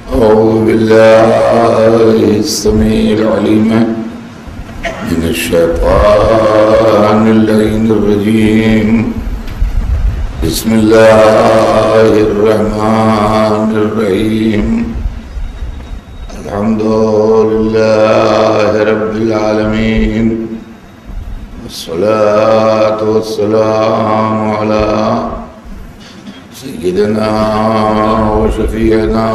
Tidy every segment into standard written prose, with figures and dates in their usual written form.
أعوذ بالله السميع العليم من الشيطان اللعين الرجيم. بسم الله الرحمن الرحيم. الحمد لله رب العالمين، والصلاة والسلام على سيدنا وشفيعنا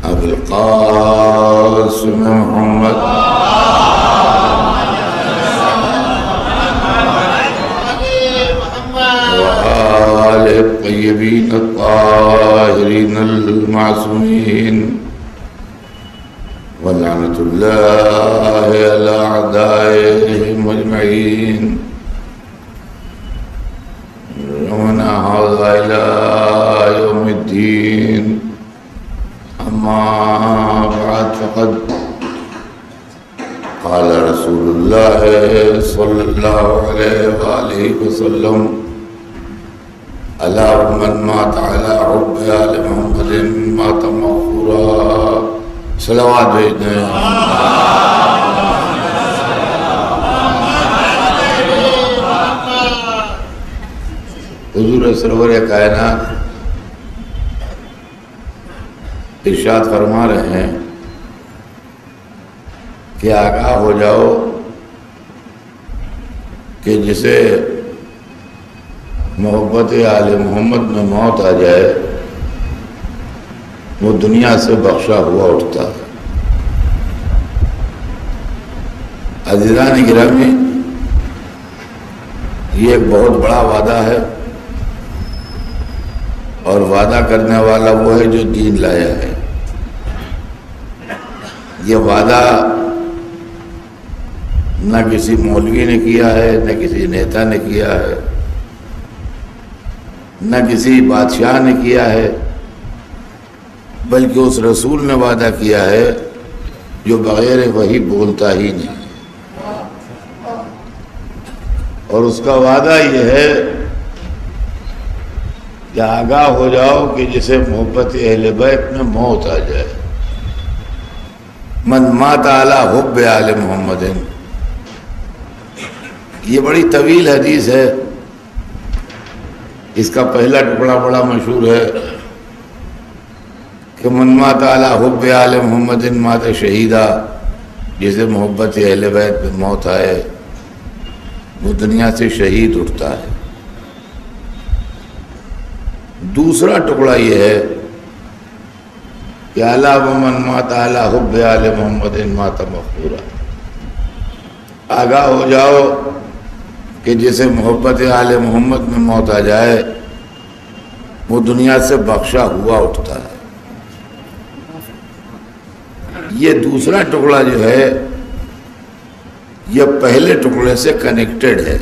أبي القاسم محمد وآله الطيبين الطاهرين المعصومين، ولعنة الله على أعدائهم أجمعين، ومن هذا إلى يوم الدين. أما بعد، فقد قال رسول الله صلى الله عليه وآله وسلم: ألا من مات على حب آل محمد مات مغفورا. صلوات بھیجتے ہیں. حضور سرور کائنات ارشاد فرما رہے ہیں کہ آگاہ ہو جاؤ کہ جسے محبت آل محمد میں موت آ جائے وہ دنیا سے بخشا ہوا اٹھتا ہے. عزیزان گرامی، یہ ایک بہت بڑا وعدہ ہے، اور وعدہ کرنے والا وہ ہے جو دین لایا ہے. یہ وعدہ نہ کسی مولوی نے کیا ہے، نہ کسی نیتا نے کیا ہے، نہ کسی بادشاہ نے کیا ہے، بلکہ اس رسول نے وعدہ کیا ہے جو بغیر وحی بولتا ہی نہیں. اور اس کا وعدہ یہ ہے کہ آگاہ ہو جاؤ کہ جسے محبت اہل بیت میں موت آ جائے. من مات علی حب آل محمد. یہ بڑی طویل حدیث ہے. اس کا پہلا ٹکڑا بڑا مشہور ہے کہ من مات علی حب آل محمد مات شہیدہ. جسے محبت اہل بیت میں موت آئے وہ دنیا سے شہید اٹھتا ہے. دوسرا ٹکڑا یہ ہے کہ الا من مات علی حب آل محمد مات مغفورا. آگاہ ہو جاؤ کہ جسے محبت آل محمد میں موت آ جائے وہ دنیا سے بخشا ہوا اٹھتا ہے. یہ دوسرا ٹکڑا جو ہے یہ پہلے ٹکڑے سے کنیکٹڈ ہے،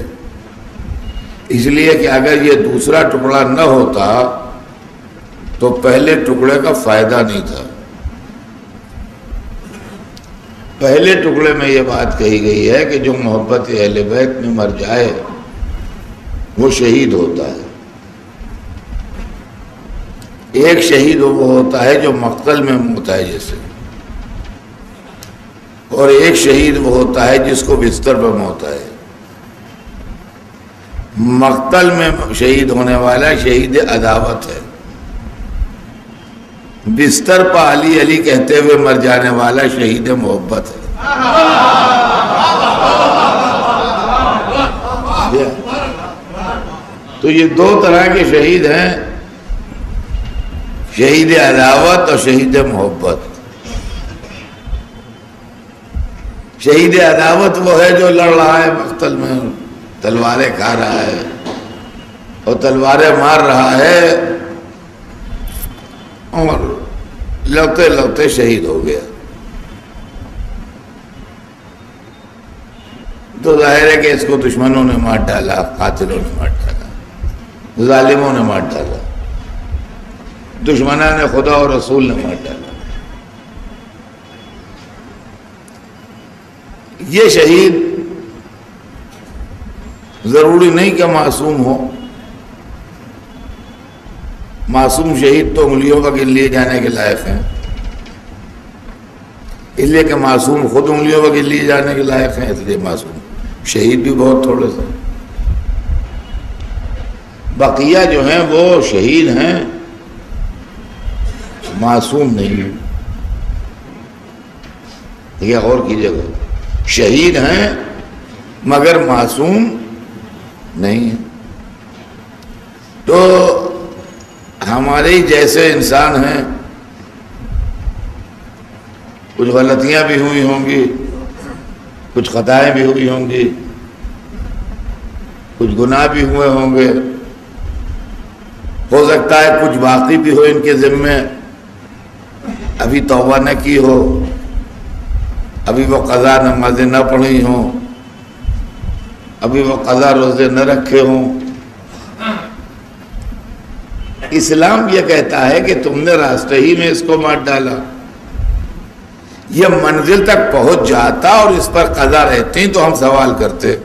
اس لیے کہ اگر یہ دوسرا ٹکڑا نہ ہوتا تو پہلے ٹکڑے کا فائدہ نہیں تھا. پہلے ٹکڑے میں یہ بات کہی گئی ہے کہ جو محبت اہل بیت میں مر جائے وہ شہید ہوتا ہے. ایک شہید وہ ہوتا ہے جو مقتل میں موت ہے جیسے، اور ایک شہید وہ ہوتا ہے جس کو بستر پر موت آئے. مقتل میں شہید ہونے والا شہید عداوت ہے. بستر پر علی علی کہتے ہوئے مر جانے والا شہید محبت ہے. تو یہ دو طرح کے شہید ہیں، شہید عداوت اور شہید محبت. شہید عداوت وہ ہے جو لڑ رہا ہے مقتل میں، تلواریں کھا رہا ہے اور تلواریں مار رہا ہے اور لڑتے لڑتے شہید ہو گیا. تو ظاہر ہے کہ اس کو دشمنوں نے مار ڈالا، قاتلوں نے مار ڈالا، ظالموں نے مار ڈالا، دشمنان نے خدا اور رسول نے مار ڈالا. یہ شہید ضروری نہیں کہ معصوم ہو. معصوم شہید تو انگلیوں کا گن لیے جانے کے لائق ہیں. اس لیے کہ معصوم خود انگلیوں پر لیے جانے کے لائق ہیں، اس لیے معصوم. شہید بھی بہت تھوڑے سے. بقیہ جو ہیں وہ شہید ہیں، معصوم نہیں ہیں. یہ غور کیجیے گا، شہید ہیں مگر معصوم نہیں ہیں. تو ہمارے جیسے انسان ہیں، کچھ غلطیاں بھی ہوئی ہوں گی، کچھ خطائیں بھی ہوئی ہوں گی، کچھ گناہ بھی ہوئے ہوں گے، ہو سکتا ہے کچھ باقی بھی ہو ان کے ذمے، ابھی توبہ نہ کی ہو، ابھی وہ قضا نمازیں نہ پڑھی ہوں، ابھی وہ قضا روزے نہ رکھے ہوں. اسلام یہ کہتا ہے کہ تم نے راستے ہی میں اس کو مار ڈالا، یہ منزل تک پہنچ جاتا اور اس پر قضا رہتی تو ہم سوال کرتے.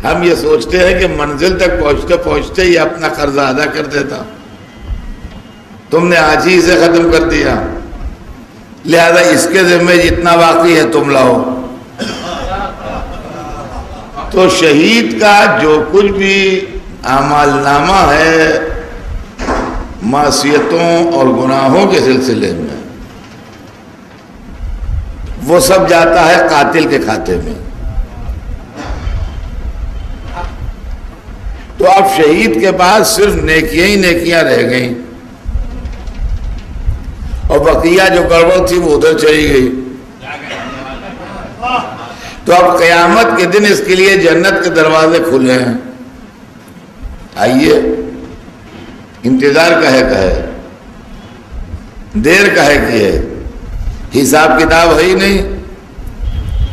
ہم یہ سوچتے ہیں کہ منزل تک پہنچتے پہنچتے یہ اپنا قرضہ ادا کر دیتا، تم نے آج ہی اسے ختم کر دیا، لہذا اس کے ذمہ جتنا باقی ہے تم لاؤ. تو شہید کا جو کچھ بھی اعمال نامہ ہے معصیتوں اور گناہوں کے سلسلے میں، وہ سب جاتا ہے قاتل کے کھاتے میں. تو اب شہید کے پاس صرف نیکیاں ہی نیکیاں رہ گئیں، اور بقیہ جو گڑبڑ تھی وہ ادھر چلی گئی. تو اب قیامت کے دن اس کے لیے جنت کے دروازے کھلے ہیں. آئیے، انتظار کا ہے دیر کا ہے کہ ہے، حساب کتاب ہے ہی نہیں.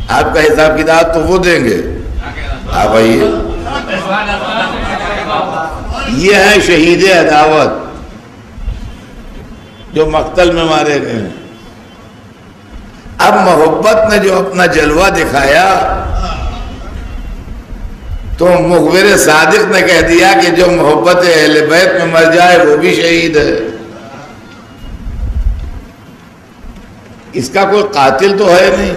آپ کا حساب کتاب تو وہ دیں گے. آپ آئیے، یہ ہے شہید عداوت جو مقتل میں مارے گئے ہیں. اب محبت نے جو اپنا جلوہ دکھایا تو مخبر صادق نے کہہ دیا کہ جو محبت اہل بیت میں مر جائے وہ بھی شہید ہے. اس کا کوئی قاتل تو ہے نہیں،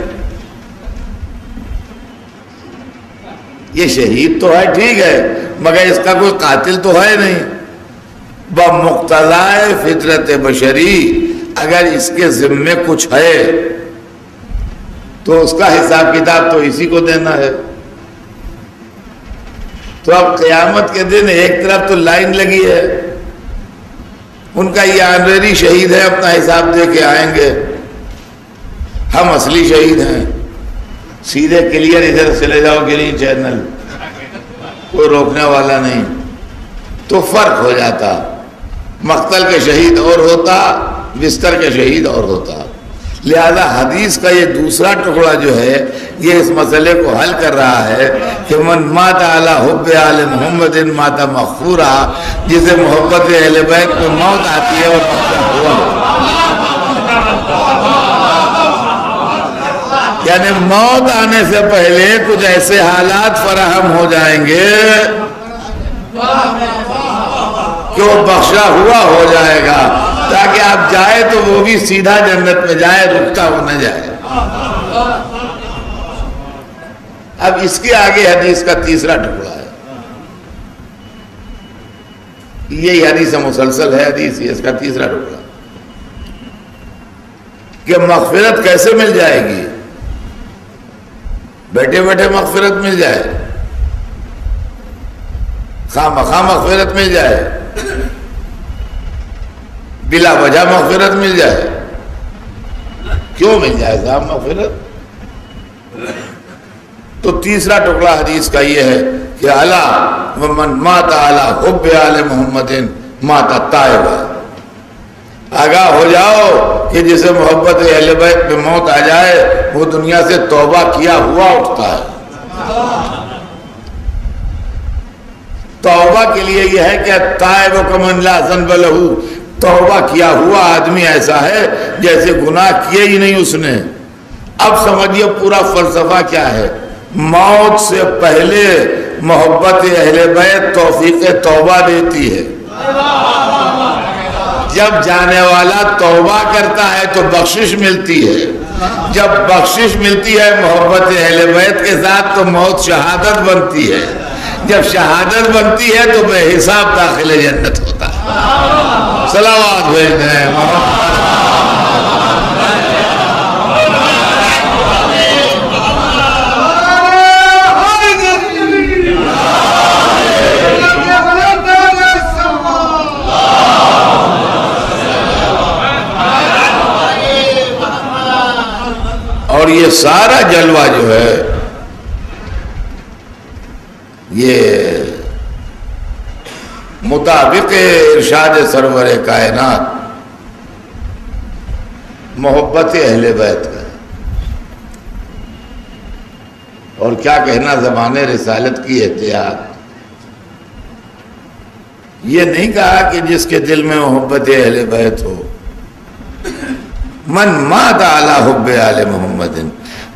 یہ شہید تو ہے ٹھیک ہے، مگر اس کا کوئی قاتل تو ہے نہیں. بمقتضائے فطرت بشری اگر اس کے ذمے کچھ ہے تو اس کا حساب کتاب تو اسی کو دینا ہے. تو اب قیامت کے دن ایک طرف تو لائن لگی ہے، ان کا یہ آنریری شہید ہے، اپنا حساب دے کے آئیں گے، ہم اصلی شہید ہیں، سیدھے کلیئر ادھر چلے جاؤ گرین چینل، کوئی روکنے والا نہیں. تو فرق ہو جاتا، مقتل کے شہید اور ہوتا، بستر کے شہید اور ہوتا. لہذا حدیث کا یہ دوسرا ٹکڑا جو ہے یہ اس مسئلے کو حل کر رہا ہے کہ من مات علی حب آل محمد مات مغفورا، جسے محبت اہل بیت میں موت آتی ہے اور مغفور ہوا. یعنی موت آنے سے پہلے کچھ ایسے حالات فراہم ہو جائیں گے کہ وہ بخشا ہوا ہو جائے گا، تاکہ آپ جائے تو وہ بھی سیدھا جنت میں جائے، رکتا ہو نہ جائے. اب اس کے آگے حدیث کا تیسرا ٹکڑا ہے. یہی حدیث مسلسل ہے، حدیث اس کا تیسرا ٹکڑا کہ مغفرت کیسے مل جائے گی. بیٹھے بیٹھے مغفرت مل جائے، خواہ مخواہ مغفرت مل جائے، بلا وجہ مغفرت مل جائے. کیوں مل جائے صاحب مغفرت؟ تو تیسرا ٹکڑا حدیث کا یہ ہے کہ الا ومن مات علی حب آل محمد مات تائبا، آگاہ ہو جاؤ کہ جسے محبت اہل بیت میں موت آ جائے وہ دنیا سے توبہ کیا ہوا اٹھتا ہے. توبہ کے لیے یہ ہے کہ تائب کمن لا ذنب لہ، توبہ کیا ہوا آدمی ایسا ہے جیسے گناہ کیے ہی نہیں اس نے. اب سمجھیے پورا فلسفہ کیا ہے. موت سے پہلے محبت اہل بیت توفیق توبہ دیتی ہے. جب جانے والا توبہ کرتا ہے تو بخشش ملتی ہے، جب بخشش ملتی ہے محبت اہل بیت کے ساتھ تو موت شہادت بنتی ہے، جب شہادت بنتی ہے تو بے حساب داخل جنت ہوتا ہے۔ صلوات بھیجتے ہیں۔ اور یہ سارا جلوہ جو ہے یہ مطابق ارشاد سرور کائنات محبت اہل بیت کا ہے۔ اور کیا کہنا زمان رسالت کی احتیاط، یہ نہیں کہا کہ جس کے دل میں محبت اہل بیت ہو، من مات علی حب آل محمد،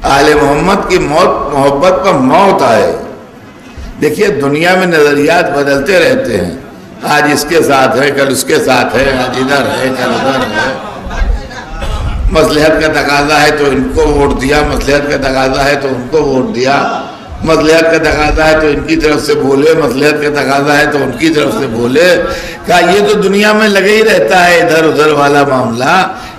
آل محمد کی محبت پر موت آئے۔ دیکھیے دنیا میں نظریات بدلتے رہتے ہیں، آج اس کے ساتھ ہے، کل اس کے ساتھ ہے، آج ادھر ہے، کل ادھر ہے۔ مصلحت کا تقاضا ہے تو ان کو ووٹ دیا، مصلحت کا تقاضا ہے تو ان کو ووٹ دیا، مصلحت کا تقاضا ہے تو ان کی طرف سے بولے، مصلحت کا تقاضا ہے تو ان کی طرف سے بولے۔ کہا یہ تو دنیا میں لگے ہی رہتا ہے ادھر ادھر والا معاملہ،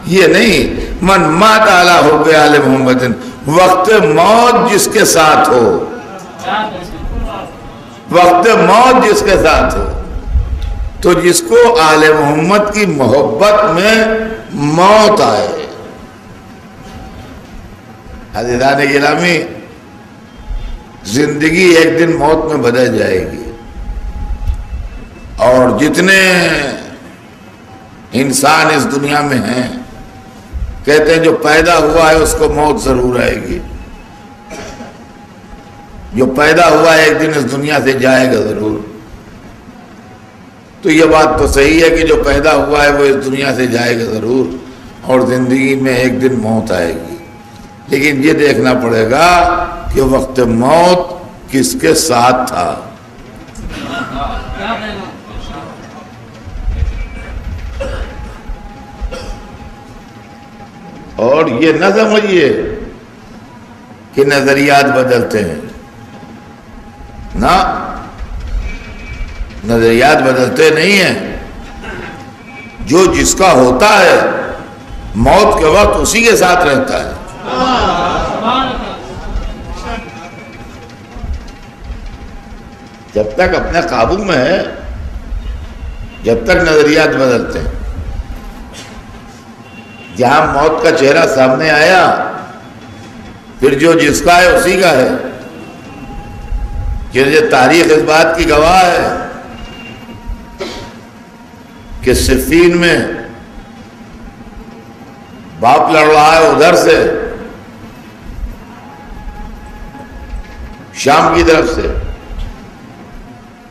یہ نہیں۔ من مات علی حب آل محمد، وقت موت جس کے ساتھ ہو، وقت موت جس کے ساتھ ہو، تو جس کو آل محمد کی محبت میں موت آئے۔ عزیزان گرامی، زندگی ایک دن موت میں بدل جائے گی، اور جتنے انسان اس دنیا میں ہیں کہتے ہیں جو پیدا ہوا ہے اس کو موت ضرور آئے گی، جو پیدا ہوا ہے ایک دن اس دنیا سے جائے گا ضرور۔ تو یہ بات تو صحیح ہے کہ جو پیدا ہوا ہے وہ اس دنیا سے جائے گا ضرور، اور زندگی میں ایک دن موت آئے گی، لیکن یہ دیکھنا پڑے گا کہ وقت موت کس کے ساتھ تھا۔ اور یہ نہ سمجھیے کہ نظریات بدلتے ہیں، نہ، نظریات بدلتے نہیں ہیں۔ جو جس کا ہوتا ہے موت کے وقت اسی کے ساتھ رہتا ہے۔ جب تک اپنے قابو میں ہے، جب تک نظریات بدلتے ہیں، جہاں موت کا چہرہ سامنے آیا پھر جو جس کا ہے اسی کا ہے۔ کہ تاریخ اس بات کی گواہ ہے کہ صفین میں باپ لڑ رہا ہے ادھر سے شام کی طرف سے،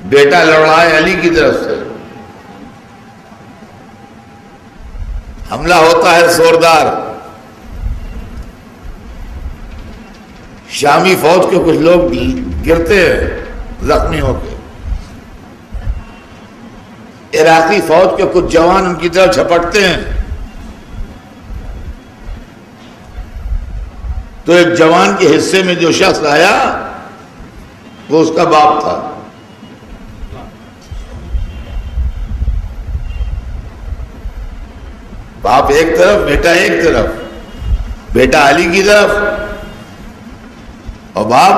بیٹا لڑ رہا ہے علی کی طرف سے، حملہ ہوتا ہے زوردار، شامی فوج کے کچھ لوگ گرتے ہیں زخمی ہو کے، عراقی فوج کے کچھ جوان ان کی طرف جھپٹتے ہیں، تو ایک جوان کے حصے میں جو شخص آیا وہ اس کا باپ تھا۔ باپ ایک طرف، بیٹا ایک طرف، بیٹا علی کی طرف اور باپ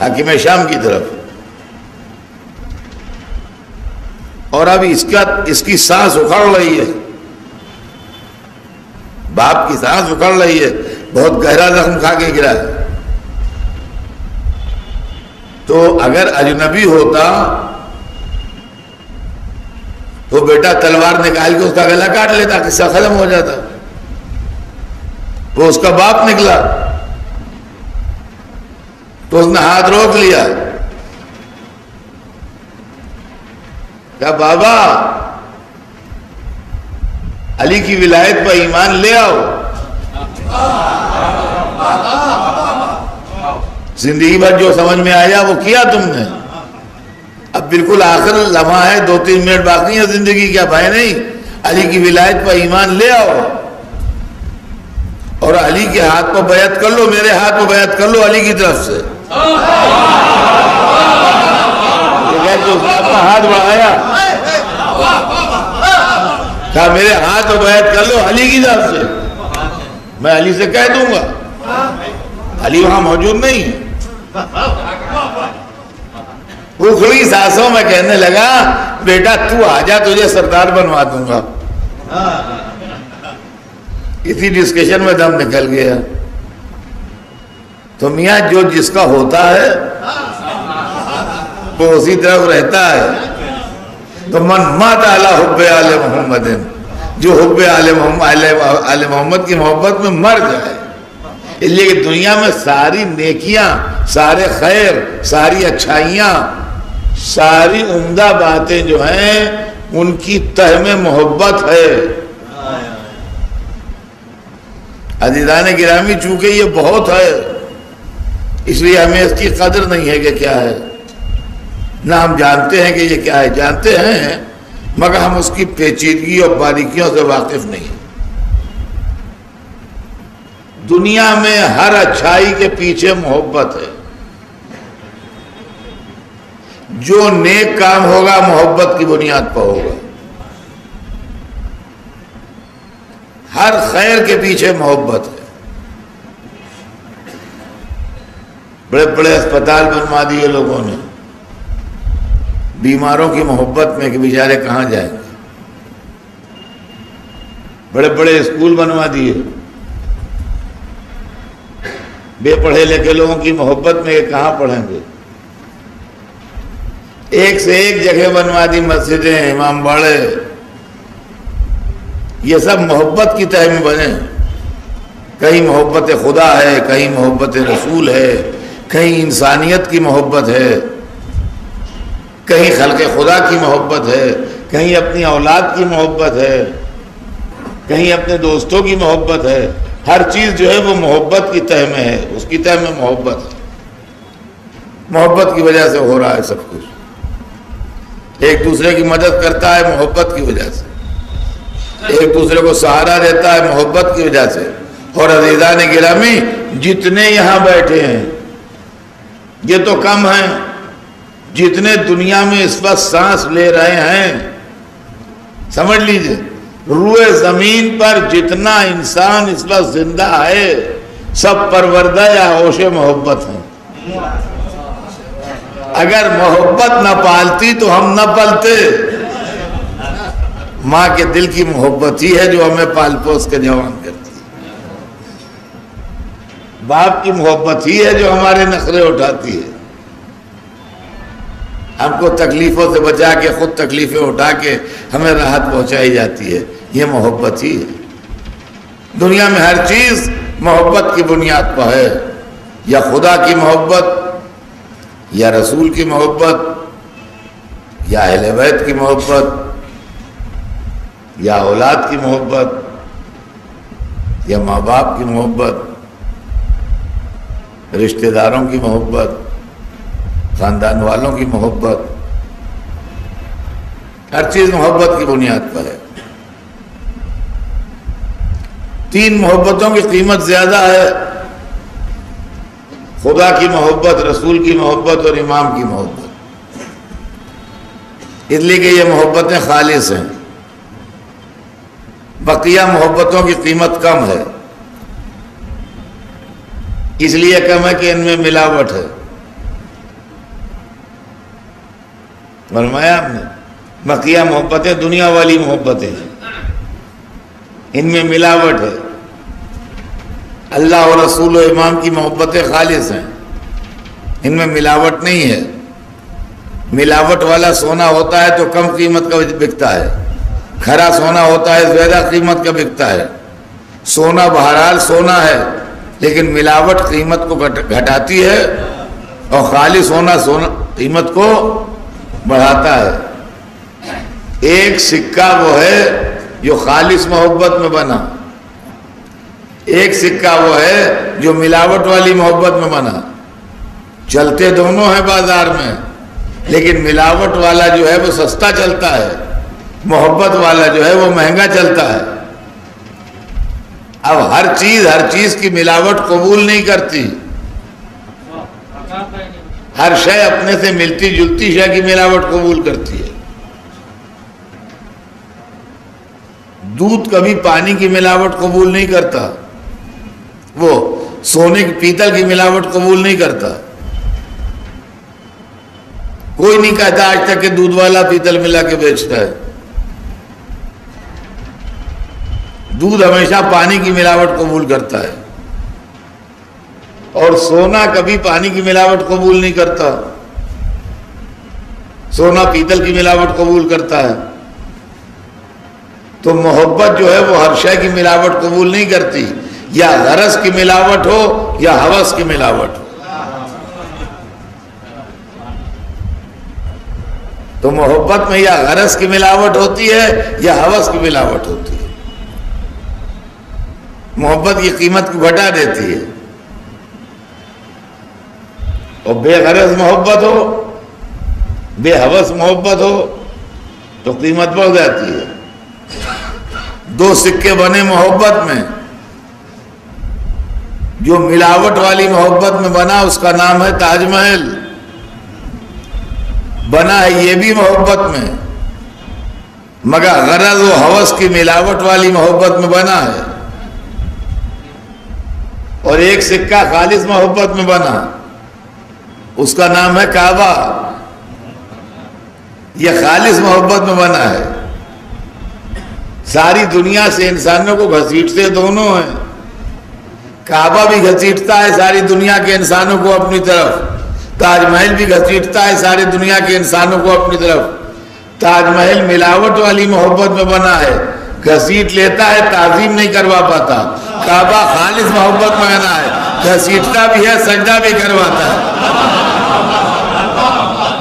حاکم شام کی طرف۔ اور اب اس کی سانس اکھڑ رہی ہے، باپ کی سانس اکھڑ رہی ہے، بہت گہرا زخم کھا کے گرا ہے۔ تو اگر اجنبی ہوتا تو بیٹا تلوار نکال کے اس کا گلا کاٹ لیتا، قصہ ختم ہو جاتا۔ وہ اس کا باپ نکلا تو اس نے ہاتھ روک لیا، کہا بابا علی کی ولایت پر ایمان لے آؤ۔ زندگی بھر جو سمجھ میں آیا وہ کیا تم نے، اب اب بالکل آخر لمحہ ہے، 2-3 منٹ باقی ہے زندگی، کیا بھائی نہیں علی کی ولایت پر ایمان لے آؤ اور علی کے ہاتھ پر بیعت کر لو، میرے ہاتھ پر بیعت کر لو علی کی طرف سے۔ اپنا ہاتھ بڑھایا، کہا میرے ہاتھ پر بیعت کر لو علی کی طرف سے، میں علی سے کہہ دوں گا۔ علی وہاں موجود نہیں ہے۔ وہ کھلی سانسوں میں کہنے لگا بیٹا تو آجا، تجھے سردار بنوا دوں گا۔ اسی ڈسکشن میں دم نکل گیا۔ تو میاں جو جس کا ہوتا ہے وہ اسی طرف رہتا ہے۔ تو من مات علی حب آل محمد، جو حب آل محمد کی محبت میں مر جائے۔ اس لیے کہ دنیا میں ساری نیکیاں، سارے خیر، ساری اچھائیاں، ساری عمدہ باتیں جو ہیں ان کی تہ میں محبت ہے۔ عزیزان گرامی چونکہ یہ بہت ہے اس لیے ہمیں اس کی قدر نہیں ہے کہ کیا ہے، نہ ہم جانتے ہیں کہ یہ کیا ہے، جانتے ہیں مگر ہم اس کی پیچیدگی اور باریکیوں سے واقف نہیں۔ دنیا میں ہر اچھائی کے پیچھے محبت ہے۔ جو نیک کام ہوگا محبت کی بنیاد پر ہوگا۔ ہر خیر کے پیچھے محبت ہے۔ بڑے بڑے اسپتال بنوا دیے لوگوں نے بیماروں کی محبت میں کہ بیچارے کہاں جائیں گے۔ بڑے بڑے اسکول بنوا دیے بے پڑھے لکھے لوگوں کی محبت میں کہ کہاں پڑھیں گے۔ ایک سے ایک جگہ بنوا دی، مسجدیں، امام باڑے، یہ سب محبت کی تہ میں بنے۔ کہیں محبت خدا ہے، کہیں محبت رسول ہے، کہیں انسانیت کی محبت ہے، کہیں خلق خدا کی محبت ہے، کہیں اپنی اولاد کی محبت ہے، کہیں اپنے دوستوں کی محبت ہے۔ ہر چیز جو ہے وہ محبت کی تہ میں ہے، اس کی تہ میں محبت ہے۔ محبت کی وجہ سے ہو رہا ہے سب کچھ۔ ایک دوسرے کی مدد کرتا ہے محبت کی وجہ سے، ایک دوسرے کو سہارا دیتا ہے محبت کی وجہ سے۔ اور عزیزان گرامی جتنے یہاں بیٹھے ہیں یہ تو کم ہیں، جتنے دنیا میں اس وقت سانس لے رہے ہیں، سمجھ لیجئے روئے زمین پر جتنا انسان اس وقت زندہ ہے سب پروردہ یا ہوش محبت ہیں۔ اگر محبت نہ پالتی تو ہم نہ پلتے۔ ماں کے دل کی محبت ہی ہے جو ہمیں پال پوس کے جوان کرتی ہے، باپ کی محبت ہی ہے جو ہمارے نخرے اٹھاتی ہے، ہم کو تکلیفوں سے بچا کے خود تکلیفیں اٹھا کے ہمیں راحت پہنچائی جاتی ہے۔ یہ محبت ہی ہے۔ دنیا میں ہر چیز محبت کی بنیاد پر ہے، یا خدا کی محبت، یا رسول کی محبت، یا اہل بیت کی محبت، یا اولاد کی محبت، یا ماں باپ کی محبت، رشتہ داروں کی محبت، خاندان والوں کی محبت، ہر چیز محبت کی بنیاد پر ہے۔ 3 محبتوں کی قیمت زیادہ ہے، خدا کی محبت، رسول کی محبت اور امام کی محبت، اس لیے کہ یہ محبتیں خالص ہیں۔ بقیہ محبتوں کی قیمت کم ہے، اس لیے کم ہے کہ ان میں ملاوٹ ہے۔ فرمایا آپ نے بقیہ محبتیں دنیا والی محبتیں ہیں، ان میں ملاوٹ ہے۔ اللہ اور رسول و امام کی محبتیں خالص ہیں، ان میں ملاوٹ نہیں ہے۔ ملاوٹ والا سونا ہوتا ہے تو کم قیمت کا بکتا ہے، کھرا سونا ہوتا ہے زیادہ قیمت کا بکتا ہے۔ سونا بہرحال سونا ہے لیکن ملاوٹ قیمت کو گھٹاتی ہے، اور خالص سونا قیمت کو بڑھاتا ہے۔ ایک سکہ وہ ہے جو خالص محبت میں بنا، ایک سکہ وہ ہے جو ملاوٹ والی محبت میں بنا۔ چلتے دونوں ہیں بازار میں، لیکن ملاوٹ والا جو ہے وہ سستا چلتا ہے، محبت والا جو ہے وہ مہنگا چلتا ہے۔ اب ہر چیز کی ملاوٹ قبول نہیں کرتی، ہر شے اپنے سے ملتی جلتی شے کی ملاوٹ قبول کرتی ہے۔ دودھ کبھی پانی کی ملاوٹ قبول نہیں کرتا، وہ سونے کی پیتل کی ملاوٹ قبول نہیں کرتا۔ کوئی نہیں کہتا آج تک کہ دودھ والا پیتل ملا کے بیچتا ہے۔ دودھ ہمیشہ پانی کی ملاوٹ قبول کرتا ہے، اور سونا کبھی پانی کی ملاوٹ قبول نہیں کرتا، سونا پیتل کی ملاوٹ قبول کرتا ہے۔ تو محبت جو ہے وہ ہر شے کی ملاوٹ قبول نہیں کرتی، یا غرض کی ملاوٹ ہو یا ہوس کی ملاوٹ ہو۔ تو محبت میں یا غرض کی ملاوٹ ہوتی ہے یا ہوس کی ملاوٹ ہوتی ہے۔ محبت کی قیمت کو گھٹا دیتی ہے، اور بے غرض محبت ہو، بے ہوس محبت ہو تو قیمت بڑھ جاتی ہے۔ دو سکے بنے محبت میں، جو ملاوٹ والی محبت میں بنا اس کا نام ہے تاج محل، بنا ہے یہ بھی محبت میں، مگر غرض و ہوس کی ملاوٹ والی محبت میں بنا ہے۔ اور ایک سکہ خالص محبت میں بنا، اس کا نام ہے کعبہ، یہ خالص محبت میں بنا ہے۔ ساری دنیا سے انسانوں کو گھسیٹتے دونوں ہیں، کعبہ بھی گھسیٹتا ہے ساری دنیا کے انسانوں کو اپنی طرف، تاج محل بھی گھسیٹتا ہے ساری دنیا کے انسانوں کو اپنی طرف۔ تاج محل ملاوٹ والی محبت میں بنا ہے، گھسیٹ لیتا ہے، تعظیم نہیں کروا پاتا۔ کعبہ خالص محبت میں بنا ہے، گھسیٹتا بھی ہے، سجدہ بھی کرواتا ہے۔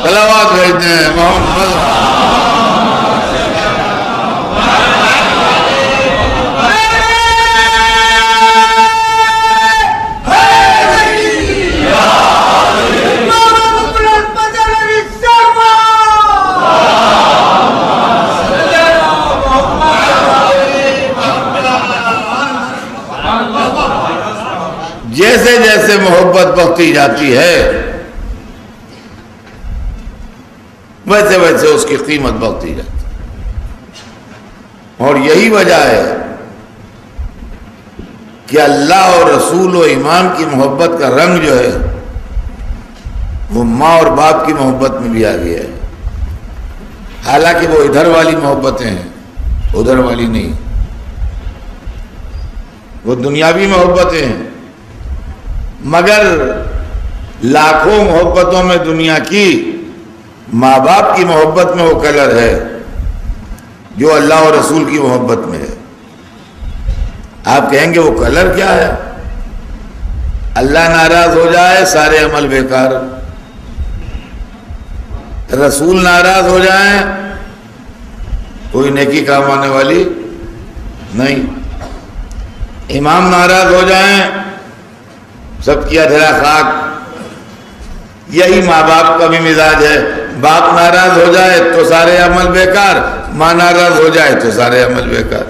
صلوات بھیجتے ہیں محمد۔ جیسے جیسے محبت بڑھتی جاتی ہے ویسے ویسے اس کی قیمت بڑھتی جاتی ہے، اور یہی وجہ ہے کہ اللہ اور رسول و ایمان کی محبت کا رنگ جو ہے وہ ماں اور باپ کی محبت میں بھی آ گیا ہے۔ حالانکہ وہ ادھر والی محبتیں ہیں، ادھر والی نہیں، وہ دنیاوی محبتیں ہیں، مگر لاکھوں محبتوں میں دنیا کی ماں باپ کی محبت میں وہ کلر ہے جو اللہ اور رسول کی محبت میں ہے۔ آپ کہیں گے وہ کلر کیا ہے؟ اللہ ناراض ہو جائے سارے عمل بیکار، رسول ناراض ہو جائیں کوئی نیکی کام آنے والی نہیں، امام ناراض ہو جائیں سب کیا دھرا خاک۔ یہی ماں باپ کا بھی مزاج ہے، باپ ناراض ہو جائے تو سارے عمل بیکار، ماں ناراض ہو جائے تو سارے عمل بیکار۔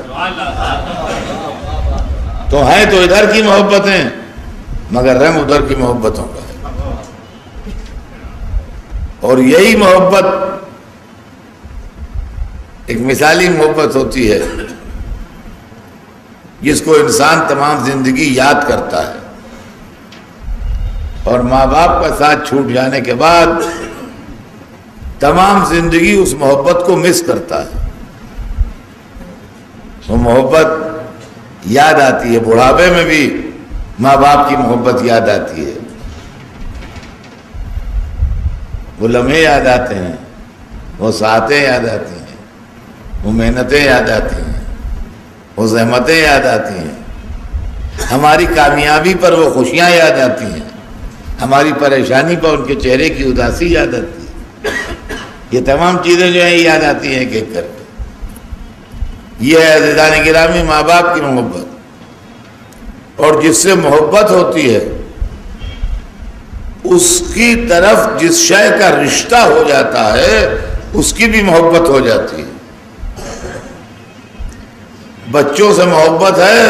تو ہیں تو ادھر کی محبتیں مگر رنگ ادھر کی محبتوں کا ہے۔ اور یہی محبت ایک مثالی محبت ہوتی ہے جس کو انسان تمام زندگی یاد کرتا ہے، اور ماں باپ کا ساتھ چھوٹ جانے کے بعد تمام زندگی اس محبت کو مس کرتا ہے۔ وہ محبت یاد آتی ہے، بڑھاپے میں بھی ماں باپ کی محبت یاد آتی ہے، وہ لمحے یاد آتے ہیں، وہ ساعتیں یاد آتی ہیں، وہ محنتیں یاد آتی ہیں، وہ زحمتیں یاد آتی ہیں، ہماری کامیابی پر وہ خوشیاں یاد آتی ہیں، ہماری پریشانی پر ان کے چہرے کی اداسی یاد آتی ہے۔ یہ تمام چیزیں جو ہیں یاد آتی ہیں ایک ایک کر کے۔ یہ ہے عزیزان گرامی ماں باپ کی محبت، اور جس سے محبت ہوتی ہے اس کی طرف جس شے کا رشتہ ہو جاتا ہے اس کی بھی محبت ہو جاتی ہے. بچوں سے محبت ہے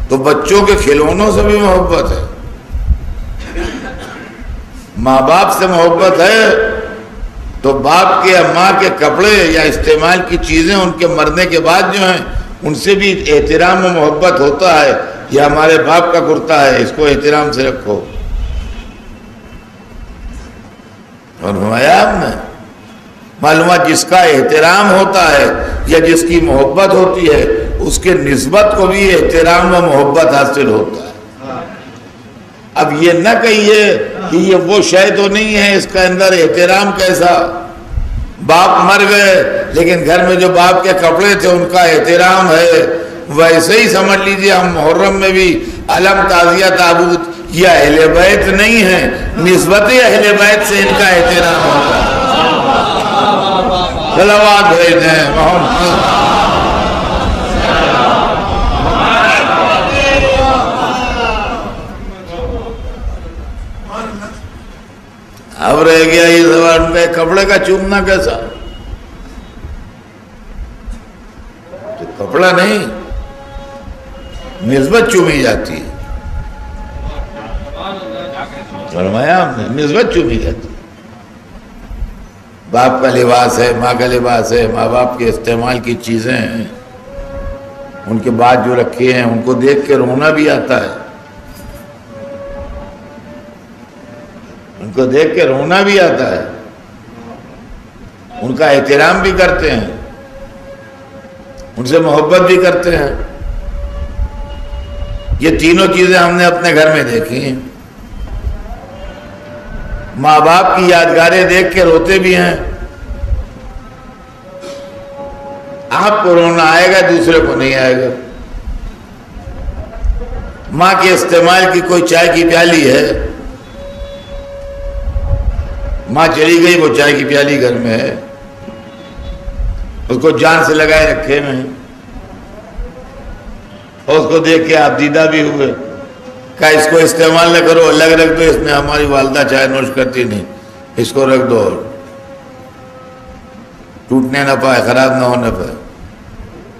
تو بچوں کے کھلونوں سے بھی محبت ہے. ماں باپ سے محبت ہے تو باپ کے یا ماں کے کپڑے یا استعمال کی چیزیں ان کے مرنے کے بعد جو ہیں ان سے بھی احترام و محبت ہوتا ہے. یہ ہمارے باپ کا کرتا ہے، اس کو احترام سے رکھو. اور فرمایا آپ نے معلومات جس کا احترام ہوتا ہے یا جس کی محبت ہوتی ہے اس کے نسبت کو بھی احترام و محبت حاصل ہوتا ہے. اب یہ نہ کہیے کہ یہ وہ شے تو نہیں ہے اس کا اندر احترام کیسا. باپ مر گئے لیکن گھر میں جو باپ کے کپڑے تھے ان کا احترام ہے. ویسے ہی سمجھ لیجئے ہم محرم میں بھی علم تعزیہ تابوت یہ اہل بیت نہیں ہے، نسبت اہل بیت سے ان کا احترام ہوتا ہے. صلوات بھیجیں محمد. اب رہ گیا یہ سوال ان کا کپڑے کا چومنا کیسا. تو کپڑا نہیں، نسبت چومی جاتی ہے. فرمایا ہم نے نسبت چومی جاتی ہے. باپ کا لباس ہے، ماں کا لباس ہے، ماں باپ کے استعمال کی چیزیں ہیں، ان کے بعد جو رکھے ہیں ان کو دیکھ کے رونا بھی آتا ہے. ان کو دیکھ کے رونا بھی آتا ہے. ان کا احترام بھی کرتے ہیں، ان سے محبت بھی کرتے ہیں. یہ تینوں چیزیں ہم نے اپنے گھر میں دیکھی ہیں. ماں باپ کی یادگاریں دیکھ کے روتے بھی ہیں. آپ کو رونا آئے گا، دوسرے کو نہیں آئے گا. ماں کے استعمال کی کوئی چائے کی پیالی ہے، ماں چلی گئی، وہ چائے کی پیالی گھر میں ہے، اس کو جان سے لگائے رکھے میں، اور اس کو دیکھ کے آپ دیدہ بھی ہوئے. کہا اس کو استعمال نہ کرو، الگ رکھ دو، اس میں ہماری والدہ چائے نوش کرتی نہیں، اس کو رکھ دو، ٹوٹنے نہ پائے، خراب نہ ہونے پائے.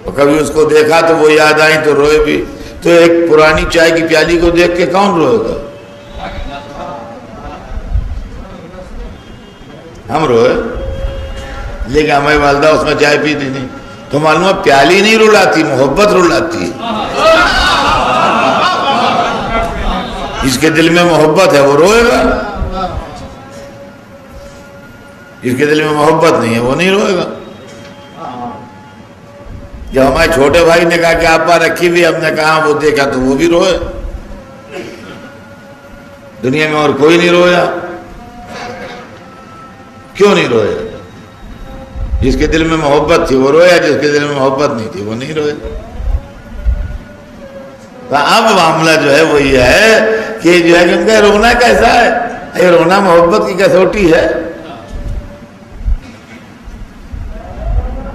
اور کبھی اس کو دیکھا تو وہ یاد آئی تو روئے بھی. تو ایک پرانی چائے کی پیالی کو دیکھ کے کون روئے گا؟ ہم روئے، لیکن ہماری والدہ اس میں چائے پیتی نہیں. تو معلوم ہے پیالی نہیں رلاتی، محبت رلاتی ہے. جس کے دل میں محبت ہے وہ روئے گا، جس کے دل میں محبت نہیں ہے وہ نہیں روئے گا. جب ہمارے چھوٹے بھائی نے کہا کہ آپ پا رکھی ہوئی، ہم نے کہا وہ دیکھا تو وہ بھی روئے. دنیا میں اور کوئی نہیں رویا. کیوں نہیں روئے؟ جس کے دل میں محبت تھی وہ رویا، جس کے دل میں محبت نہیں تھی وہ نہیں روئے. تو اب معاملہ جو ہے وہ یہ ہے کہ جو ہے کہ ان کا رونا کیسا ہے؟ یہ رونا محبت کی کسوٹی ہے.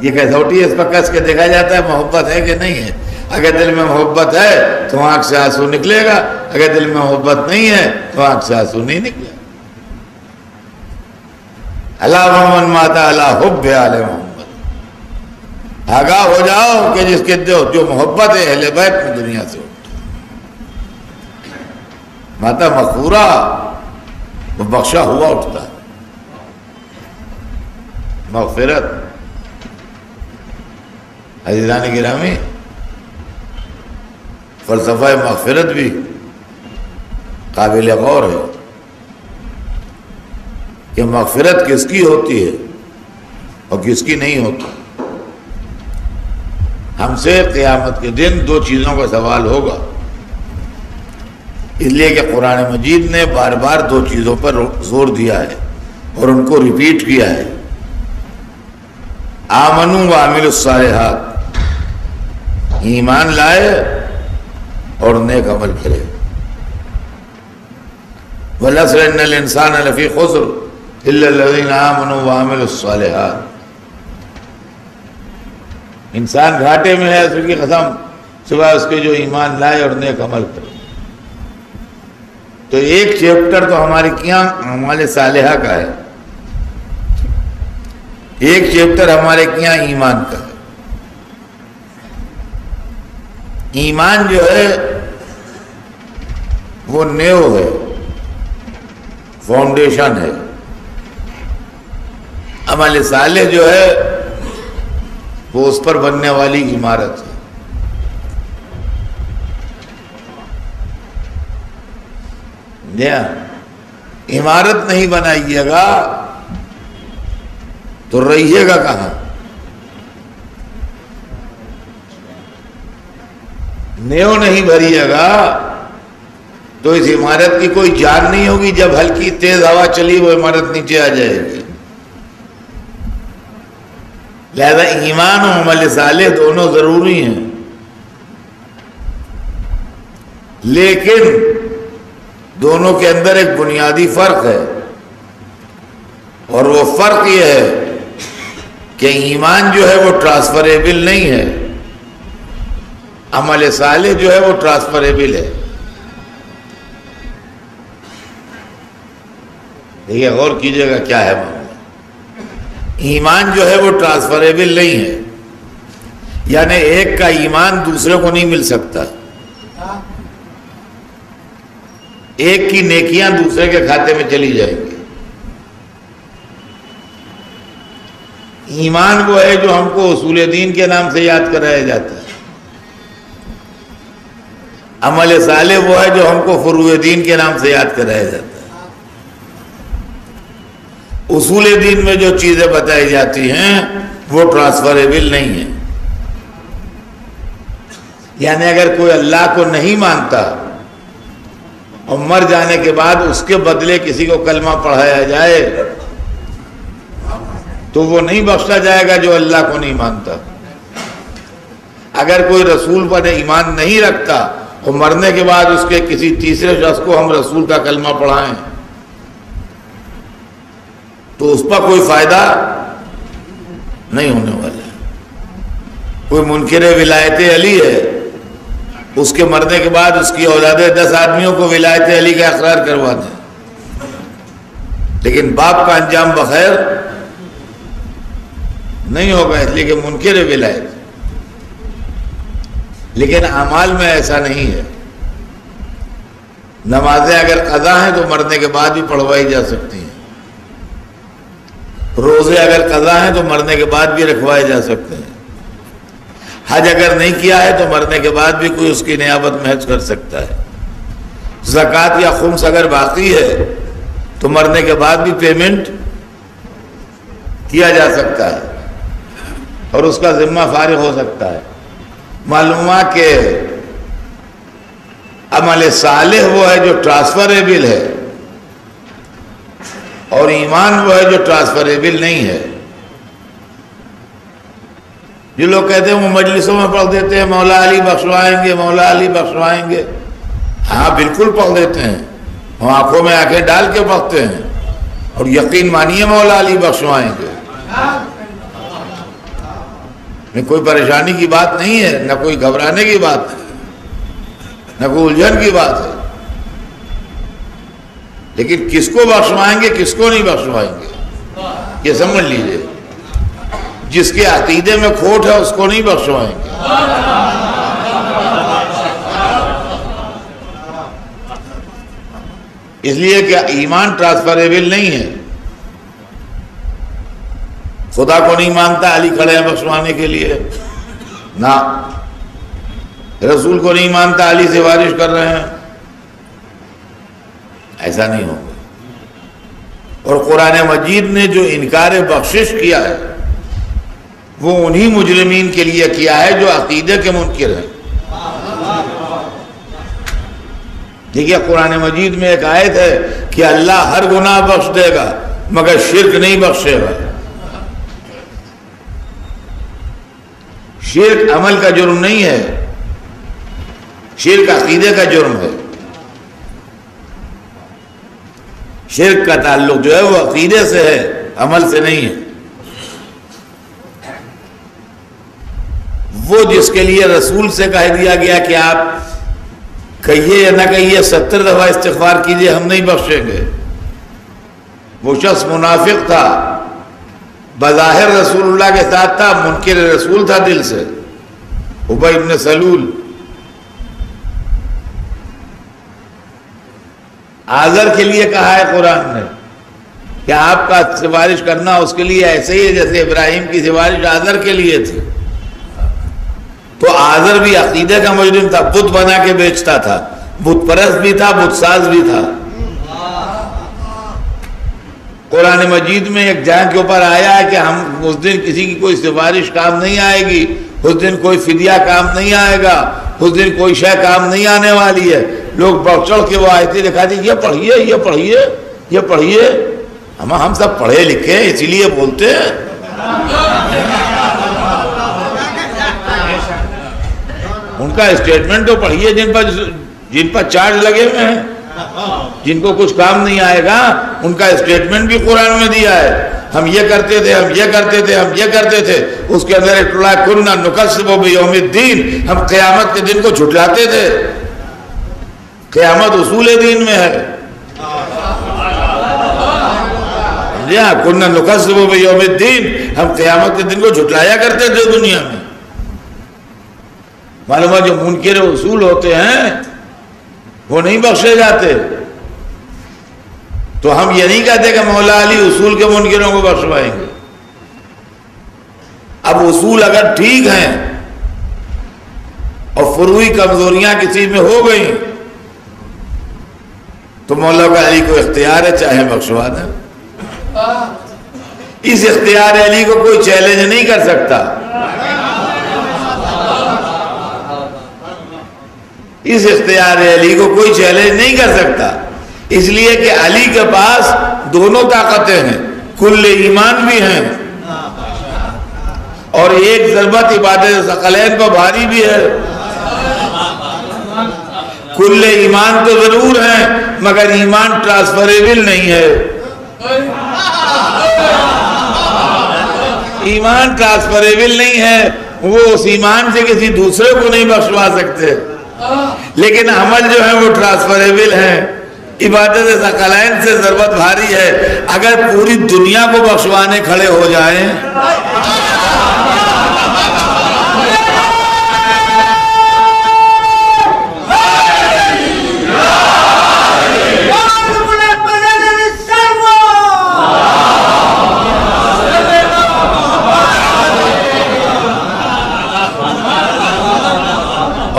یہ کسوٹی ہے، اس پر کس کے دیکھا جاتا ہے محبت ہے کہ نہیں ہے. اگر دل میں محبت ہے تو آنکھ سے آنسو نکلے گا، اگر دل میں محبت نہیں ہے تو آنکھ سے آنسو نہیں نکلے گا. اللہ محمد ماتا اللہ حب آل محمد. آگاہ ہو جاؤ کہ جس کے جو محبت ہے اہل بیت میں دنیا سے اٹھتا. ماتا مغفورہ وہ بخشا ہوا اٹھتا ہے. مغفرت عزیزان گرامی، فلسفہ مغفرت بھی قابل غور ہے کہ مغفرت کس کی ہوتی ہے اور کس کی نہیں ہوتی. ہم سے قیامت کے دن دو چیزوں کا سوال ہوگا، اس لیے کہ قرآن مجید نے بار بار دو چیزوں پر زور دیا ہے اور ان کو ریپیٹ کیا ہے. آمنوا وعملوا الصالحات، ایمان لائے اور نیک عمل کرے. وَالْعَصْرِ إِنَّ الْإِنسَانَ لَفِي خُسْرٍ إِلَّا الَّذِينَ آمَنُوا وَعَمِلُوا الصَّالِحَاتِ. انسان گھاٹے میں ہے، اس کی قسم، سوائے اس کے جو ایمان لائے اور نیک عمل کرے. تو ایک چیپٹر تو ہمارے کیا اعمال صالحہ کا ہے، ایک چیپٹر ہمارے کیا ایمان کا ہے۔ ایمان جو ہے وہ نیو ہے، فاؤنڈیشن ہے، عمل صالح جو ہے وہ اس پر بننے والی عمارت ہے۔ عمارت نہیں بنائیے گا تو رہیے گا کہاں؟ نیو نہیں بھریے گا تو اس عمارت کی کوئی جان نہیں ہوگی، جب ہلکی تیز ہوا چلی وہ عمارت نیچے آ جائے گی۔ لہذا ایمان و عمل صالح دونوں ضروری ہیں، لیکن دونوں کے اندر ایک بنیادی فرق ہے، اور وہ فرق یہ ہے کہ ایمان جو ہے وہ ٹرانسفریبل نہیں ہے، عمل صالح جو ہے وہ ٹرانسفریبل ہے۔ دیکھیے غور کیجئے گا کیا ہے معاملہ۔ ایمان جو ہے وہ ٹرانسفریبل نہیں ہے، یعنی ایک کا ایمان دوسرے کو نہیں مل سکتا، ایک کی نیکیاں دوسرے کے کھاتے میں چلی جائیں گی۔ ایمان وہ ہے جو ہم کو اصول دین کے نام سے یاد کرایا جاتا ہے، عمل صالح وہ ہے جو ہم کو فروع دین کے نام سے یاد کرایا جاتا ہے۔ اصول دین میں جو چیزیں بتائی جاتی ہیں وہ ٹرانسفریبل نہیں ہیں، یعنی اگر کوئی اللہ کو نہیں مانتا اور مر جانے کے بعد اس کے بدلے کسی کو کلمہ پڑھایا جائے تو وہ نہیں بخشا جائے گا جو اللہ کو نہیں مانتا۔ اگر کوئی رسول پر ایمان نہیں رکھتا اور مرنے کے بعد اس کے کسی تیسرے شخص کو ہم رسول کا کلمہ پڑھائیں تو اس پر کوئی فائدہ نہیں ہونے والا ہے۔ کوئی منکر ولایت علی ہے، اس کے مرنے کے بعد اس کی اولاد 10 آدمیوں کو ولایت علی کا اقرار کروا دیں، لیکن باپ کا انجام بخیر نہیں ہوگا، اس لیے کہ منکر ولایت۔ لیکن اعمال میں ایسا نہیں ہے، نمازیں اگر قضا ہیں تو مرنے کے بعد بھی پڑھوائی جا سکتی ہیں، روزے اگر قضا ہیں تو مرنے کے بعد بھی رکھوائے جا سکتے ہیں، حج اگر نہیں کیا ہے تو مرنے کے بعد بھی کوئی اس کی نیابت میں حج کر سکتا ہے، زکوٰۃ یا خمس اگر باقی ہے تو مرنے کے بعد بھی پیمنٹ کیا جا سکتا ہے اور اس کا ذمہ فارغ ہو سکتا ہے۔ معلوم ہوا کہ عمل صالح وہ ہے جو ٹرانسفریبل ہے اور ایمان وہ ہے جو ٹرانسفریبل نہیں ہے۔ جو لوگ کہتے ہیں وہ مجلسوں میں پڑھ دیتے ہیں مولا علی بخشوائیں گے، مولا علی بخشوائیں گے، ہاں بالکل پڑھ دیتے ہیں، وہ آنکھوں میں آنکھیں ڈال کے پڑھتے ہیں اور یقین مانیے مولا علی بخشوائیں گے، میں کوئی پریشانی کی بات نہیں ہے، نہ کوئی گھبرانے کی بات ہے، نہ کوئی الجھن کی بات ہے، لیکن کس کو بخشوائیں گے کس کو نہیں بخشوائیں گے یہ سمجھ لیجئے۔ جس کے عقیدے میں کھوٹ ہے اس کو نہیں بخشوائیں گے۔ اس لیے کہ ایمان ٹرانسفریبل نہیں ہے۔ خدا کو نہیں مانتا علی کھڑے ہیں بخشوانے کے لیے، نہ رسول کو نہیں مانتا علی سفارش کر رہے ہیں، ایسا نہیں ہوگا۔ اور قرآن مجید نے جو انکار بخشش کیا ہے وہ انہی مجرمین کے لیے کیا ہے جو عقیدے کے منکر ہیں۔ دیکھیے قرآن مجید میں ایک آیت ہے کہ اللہ ہر گناہ بخش دے گا مگر شرک نہیں بخشے گا۔ شرک عمل کا جرم نہیں ہے، شرک عقیدے کا جرم ہے۔ شرک کا تعلق جو ہے وہ عقیدے سے ہے، عمل سے نہیں ہے۔ وہ جس کے لیے رسول سے کہہ دیا گیا کہ آپ کہیے یا نہ کہیے 70 دفعہ استغفار کیجئے، ہم نہیں بخشیں گے۔ وہ شخص منافق تھا، بظاہر رسول اللہ کے ساتھ تھا، منکر رسول تھا دل سے، ابی بن سلول۔ آزر کے لیے کہا ہے قرآن نے کہ آپ کا سفارش کرنا اس کے لیے ایسے ہی ہے جیسے ابراہیم کی سفارش آزر کے لیے تھی۔ تو آزر بھی عقیدے کا مجرم تھا، بت بنا کے بیچتا تھا، بت پرست بھی تھا، بت ساز بھی تھا۔ قرآن مجید میں ایک جہاں کے اوپر آیا ہے کہ ہم اس دن کسی کی کوئی سفارش کام نہیں آئے گی، اس دن کوئی فدیہ کام نہیں آئے گا، اس دن کوئی شے کام نہیں آنے والی ہے۔ لوگ بڑھ چڑھ کے وہ آیتیں دکھاتے ہیں، یہ پڑھیے یہ پڑھیے یہ پڑھیے۔ ہم سب پڑھے لکھے ہیں اسی لیے بولتے ہیں۔ ان کا اسٹیٹمنٹ تو پڑھیے جن پر چارج لگے ہوئے ہیں، جن کو کچھ کام نہیں آئے گا، ان کا اسٹیٹمنٹ بھی قرآن میں دیا ہے۔ ہم یہ کرتے تھے، ہم یہ کرتے تھے، ہم یہ کرتے تھے۔ اس کے اندر كُنَّا نُكَذِّبُ بِيَوْمِ الدِّينِ، ہم قیامت کے دن کو جھٹلاتے تھے۔ قیامت اصول دین میں ہے۔ كُنَّا نُكَذِّبُ بِيَوْمِ الدِّينِ، ہم قیامت کے دن کو جھٹلایا کرتے تھے دنیا میں۔ معلوم ہے جو منکر اصول ہوتے ہیں وہ نہیں بخشے جاتے۔ تو ہم یہ نہیں کہتے کہ مولا علی اصول کے منکروں کو بخشوائیں گے۔ اب اصول اگر ٹھیک ہیں اور فروعی کمزوریاں کسی میں ہو گئیں تو مولا علی کو اختیار ہے، چاہے بخشوا دیں۔ اس اختیار علی کو کوئی چیلنج نہیں کر سکتا۔ اس اختیار علی کو کوئی چیلنج نہیں کر سکتا، اس لیے کہ علی کے پاس دونوں طاقتیں ہیں، کل ایمان بھی ہیں اور ایک ضربت عبادت ثقلین پر بھاری بھی ہے۔ کل ایمان تو ضرور ہیں مگر ایمان ٹرانسفریبل نہیں ہے۔ ایمان ٹرانسفریبل نہیں ہے، وہ اس ایمان سے کسی دوسرے کو نہیں بخشوا سکتے، لیکن عمل جو ہے وہ ٹرانسفریبل ہے۔ عبادت ثقلین سے ضربت بھاری ہے، اگر پوری دنیا کو بخشوانے کھڑے ہو جائیں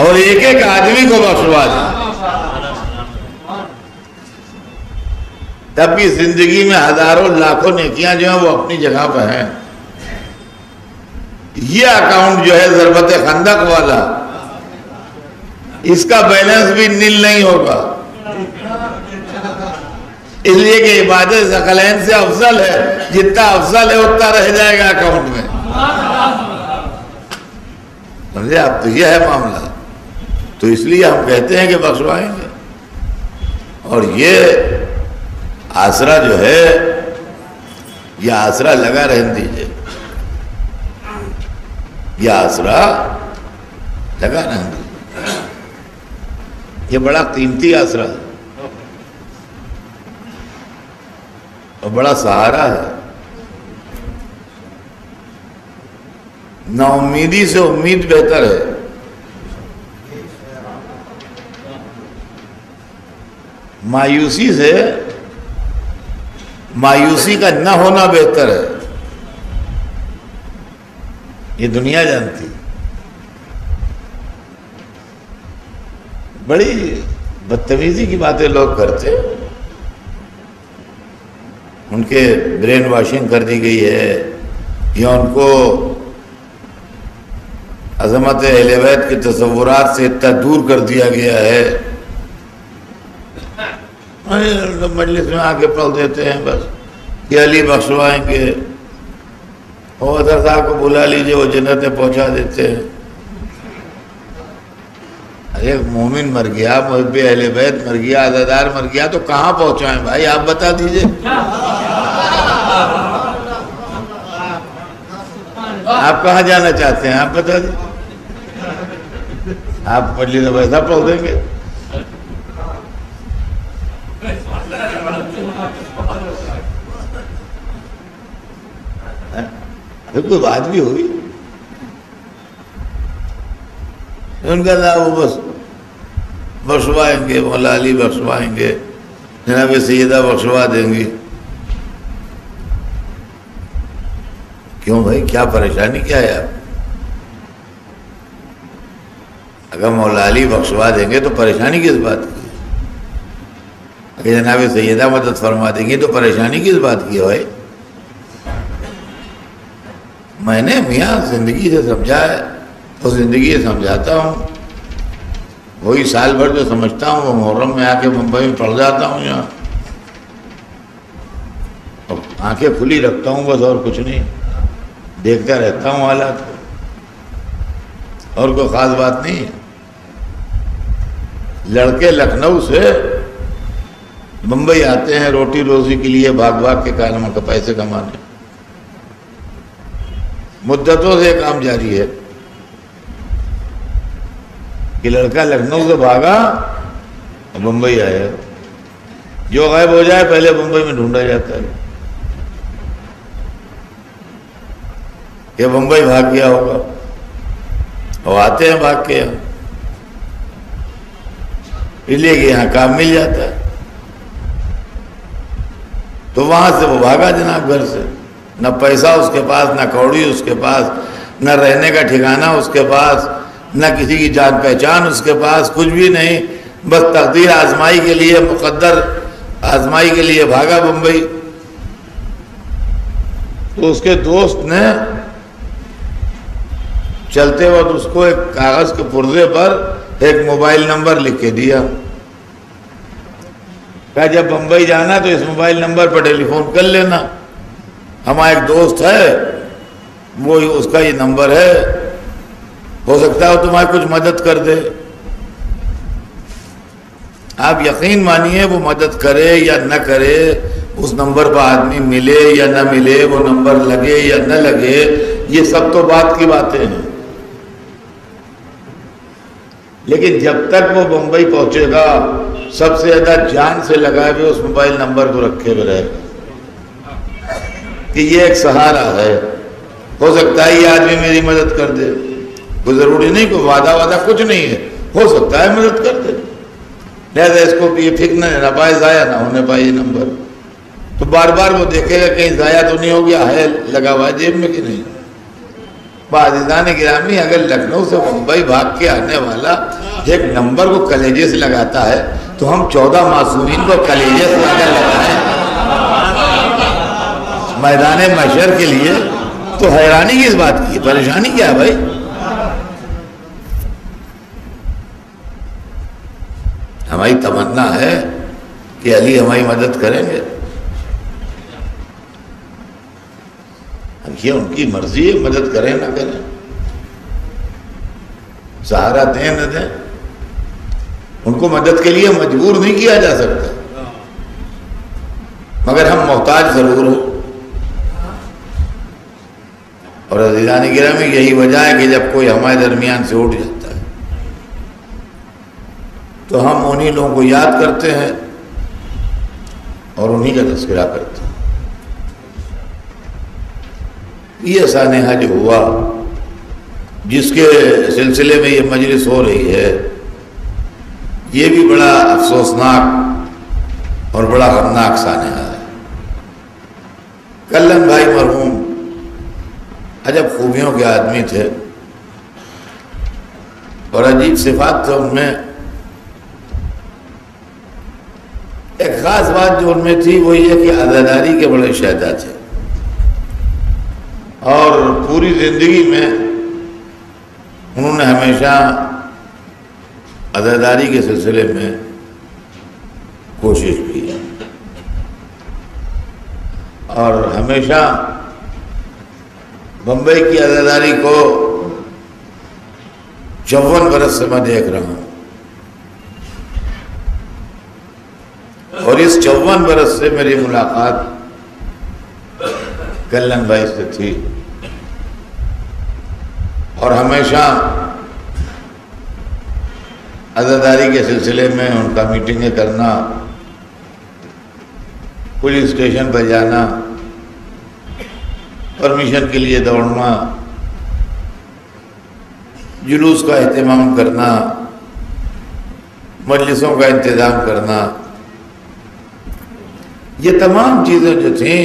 اور ایک ایک آدمی کو بخشوا دیں، تب بھی زندگی میں ہزاروں لاکھوں نیکیاں جو ہیں وہ اپنی جگہ پہ ہیں۔ یہ اکاؤنٹ جو ہے ضربت خندق والا، اس کا بیلنس بھی نل نہیں ہوگا، اس لیے کہ عبادت ثقلین سے افضل ہے، جتنا افضل ہے اتنا رہ جائے گا اکاؤنٹ میں۔ سمجھے آپ؟ تو یہ ہے معاملہ، تو اس لیے ہم کہتے ہیں کہ بخشوائیں گے۔ اور یہ آسرا جو ہے، یہ آسرا لگا رہنے دیجئے، یہ آسرا لگا رہنے دیجئے، یہ بڑا قیمتی آسرا ہے اور بڑا سہارا ہے۔ نا امیدی سے امید بہتر ہے۔ مایوسی سے مایوسی کا نہ ہونا بہتر ہے، یہ دنیا جانتی۔ بڑی بدتمیزی کی باتیں لوگ کرتے، ان کے برین واشنگ کر دی گئی ہے، یا ان کو عظمت اہل بیت کے تصورات سے اتنا دور کر دیا گیا ہے، مجلس میں آ کے پڑھ دیتے ہیں بس کہ علی بخشوائیں گے، اور حضرت صاحب کو بلا لیجئے وہ جنت میں پہنچا دیتے ہیں۔ ایک مومن مر گیا، محب اہل بیت مر گیا، عزادار مر گیا، تو کہاں پہنچائیں بھائی؟ آپ بتا دیجئے، آپ کہاں جانا چاہتے ہیں؟ آپ بتا دیجئے، آپ مجلس میں ویسا پڑھ دیں گے، پھر کوئی بات بھی ہوئی. ان کا تھا وہ بس بخشوائیں گے، مولا علی بخشوائیں گے، جناب سیدہ بخشوا دیں گی. کیوں بھائی، کیا پریشانی کیا ہے آپ؟ اگر مولا علی بخشوا دیں گے تو پریشانی کس بات کی؟ اگر جناب سیدہ مدد فرما دیں گے تو پریشانی کس بات کی ہے بھائی؟ میں نے میاں زندگی سے سمجھا ہے اور زندگی سے سمجھاتا ہوں. وہی سال بھر جو سمجھتا ہوں وہ محرم میں آ کے ممبئی میں پڑھ جاتا ہوں یہاں، اور آنکھیں کھلی رکھتا ہوں بس، اور کچھ نہیں. دیکھتا رہتا ہوں حالات کو، اور کوئی خاص بات نہیں ہے. لڑکے لکھنؤ سے ممبئی آتے ہیں روٹی روزی کے لیے، بھاگ بھاگ کے کام کا پیسے کمانے. مدتوں سے کام جاری ہے کہ لڑکا لکھنؤ سے بھاگا اور ممبئی آیا. جو غائب ہو جائے پہلے ممبئی میں ڈھونڈا جاتا ہے کہ ممبئی بھاگ گیا ہوگا، اور آتے ہیں بھاگ کے یہاں، اس لیے کہ یہاں کام مل جاتا ہے. تو وہاں سے وہ بھاگا جناب گھر سے، نہ پیسہ اس کے پاس، نہ کوڑی اس کے پاس، نہ رہنے کا ٹھکانہ اس کے پاس، نہ کسی کی جان پہچان اس کے پاس، کچھ بھی نہیں. بس تقدیر آزمائی کے لیے، مقدر آزمائی کے لیے بھاگا بمبئی. تو اس کے دوست نے چلتے وقت اس کو ایک کاغذ کے پرزے پر ایک موبائل نمبر لکھ کے دیا. کہا جب بمبئی جانا تو اس موبائل نمبر پر ٹیلی فون کر لینا، ہمارا ایک دوست ہے وہ اس کا یہ نمبر ہے، ہو سکتا ہے وہ تمہاری کچھ مدد کر دے. آپ یقین مانیے وہ مدد کرے یا نہ کرے، اس نمبر پر آدمی ملے یا نہ ملے، وہ نمبر لگے یا نہ لگے، یہ سب تو بات کی باتیں ہیں. لیکن جب تک وہ بمبئی پہنچے گا سب سے زیادہ جان سے لگائے ہوئے اس موبائل نمبر کو رکھے ہوئے رہے کہ یہ ایک سہارا ہے، ہو سکتا ہے یہ آدمی میری مدد کر دے. کوئی ضروری نہیں، کوئی وعدہ کچھ نہیں ہے، ہو سکتا ہے مدد کر دے. لہذا اس کو یہ فکر نہ پائے ضائع نہ ہونے پائے یہ نمبر. تو بار بار وہ دیکھے گا کہیں ضائع تو نہیں ہو گیا، ہے لگا ہوا ہے جیب میں کہ نہیں. عزیزان گرامی، اگر لکھنؤ سے ممبئی بھاگ کے آنے والا ایک نمبر کو کلیجے سے لگاتا ہے تو ہم 14 معصومین کو کلیجے سے اگر لگائیں میدان محشر کے لیے تو حیرانی کس بات کی، پریشانی کیا ہے بھائی؟ ہماری تمنا ہے کہ علی ہماری مدد کریں گے. یہ ان کی مرضی ہے، مدد کریں نہ کریں، سہارا دیں نہ دیں، ان کو مدد کے لیے مجبور نہیں کیا جا سکتا، مگر ہم محتاج ضرور ہو. اور عزیزان گرامی یہی وجہ ہے کہ جب کوئی ہمارے درمیان سے اٹھ جاتا ہے تو ہم انہی لوگوں کو یاد کرتے ہیں اور انہی کا تذکرہ کرتے ہیں. یہ سانحہ جو ہوا جس کے سلسلے میں یہ مجلس ہو رہی ہے، یہ بھی بڑا افسوسناک اور بڑا غمناک سانحہ ہے. کلن بھائی مرحوم عجب خوبیوں کے آدمی تھے اور عجیب صفات تھے ان میں. ایک خاص بات جو ان میں تھی وہ یہ کہ عزاداری کے بڑے شہدا تھے، اور پوری زندگی میں انہوں نے ہمیشہ عزاداری کے سلسلے میں کوشش کی اور ہمیشہ بمبئی کی عزاداری کو 54 برس سے میں دیکھ رہا ہوں، اور اس 54 برس سے میری ملاقات کلن بھائی سے تھی، اور ہمیشہ عزاداری کے سلسلے میں ان کا میٹنگیں کرنا، پولیس اسٹیشن پہ جانا، پرمیشن کے لیے دوڑنا، جلوس کا اہتمام کرنا، مجلسوں کا انتظام کرنا، یہ تمام چیزیں جو تھیں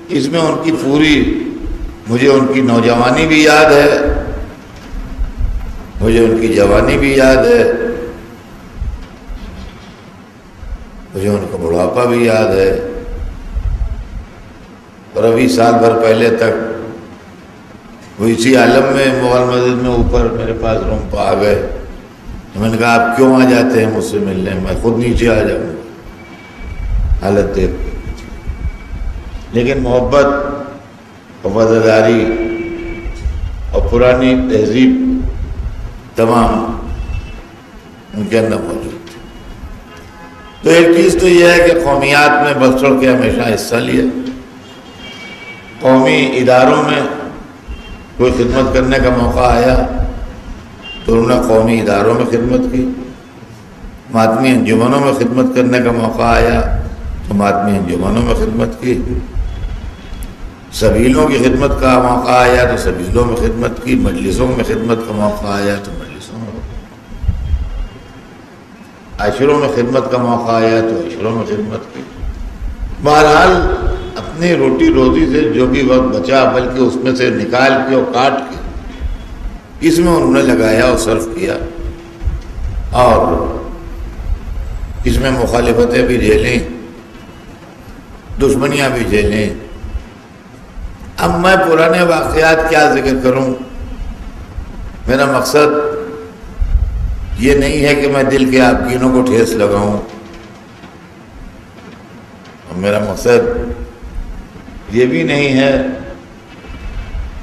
اس میں ان کی پوری، مجھے ان کی نوجوانی بھی یاد ہے، مجھے ان کی جوانی بھی یاد ہے، مجھے ان کا بڑھاپا بھی یاد ہے، اور ابھی سال بھر پہلے تک وہ اسی عالم میں مغل مسجد میں اوپر میرے پاس روم پہ آ گئے. میں نے کہا آپ کیوں آ جاتے ہیں مجھ سے ملنے، میں خود نیچے آ جاؤں گا حالت دیکھ. لیکن محبت اور وفاداری اور پرانی تہذیب تمام ان کے اندر موجود تھی. تو ایک چیز تو یہ ہے کہ قومیات میں بڑھ چڑھ کے ہمیشہ حصہ لیا. قومی اداروں میں کوئی خدمت کرنے کا موقع آیا تو انہوں نے قومی اداروں میں خدمت کی. ماتمی انجمنوں میں خدمت کرنے کا موقع آیا تو ماتمی انجمنوں میں خدمت کی. سبیلوں کی خدمت کا موقع آیا تو سبیلوں میں خدمت کی. مجلسوں میں خدمت کا موقع آیا تو مجلسوں میں، عشروں میں خدمت کا موقع آیا تو عشروں میں خدمت کی. بہرحال اپنی روٹی روزی سے جو بھی وقت بچا بلکہ اس میں سے نکال کے اور کاٹ کے اس میں انہوں نے لگایا اور صرف کیا، اور اس میں مخالفتیں بھی جھیلیں، دشمنیاں بھی جھیلیں. اب میں پرانے واقعات کیا ذکر کروں، میرا مقصد یہ نہیں ہے کہ میں دل کے آبگینوں کو ٹھیس لگاؤں، اور میرا مقصد یہ بھی نہیں ہے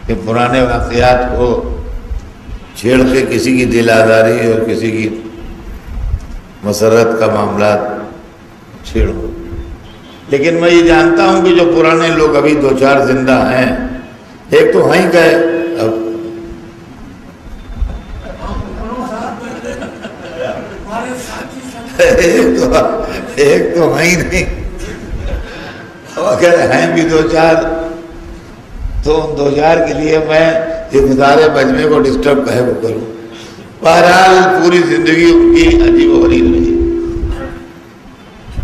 کہ پرانے واقعات کو چھیڑ کے کسی کی دل آزاری اور کسی کی مسرت کا معاملات چھیڑوں. لیکن میں یہ جانتا ہوں کہ جو پرانے لوگ ابھی دو چار زندہ ہیں، ایک تو ہیں گئے، اب ایک تو ہیں نہیں، اگر ہیں بھی دو چار تو ان دو چار کے لیے میں انتظار مجمع کو ڈسٹرب کہے وہ کروں. بہرحال پوری زندگی ان کی عجیب و غریب رہی،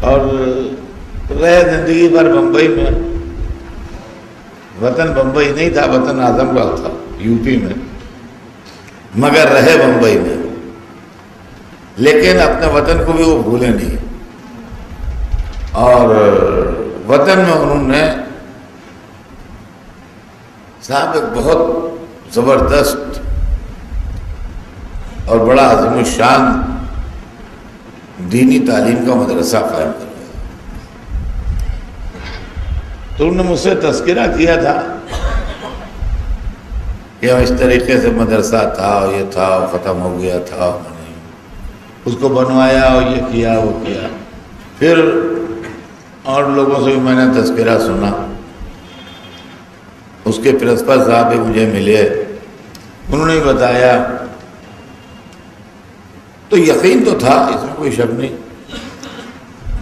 اور رہے زندگی بھر بمبئی میں. وطن بمبئی نہیں تھا، وطن اعظم گڑھ تھا یو پی میں، مگر رہے بمبئی میں. لیکن اپنے وطن کو بھی وہ بھولے نہیں، اور وطن میں انہوں نے صاحب ایک بہت زبردست اور بڑا عظیم الشان دینی تعلیم کا مدرسہ قائم کر دیا. تو انہوں نے مجھ سے تذکرہ کیا تھا کہ اس طریقے سے مدرسہ تھا، اور یہ تھا، اور ختم ہو گیا تھا، اس کو بنوایا اور یہ کیا وہ کیا. پھر اور لوگوں سے بھی میں نے تذکرہ سنا. اس کے پرنسپل صاحب بھی مجھے ملے، انہوں نے بتایا. تو یقین تو تھا، اس میں کوئی شک نہیں.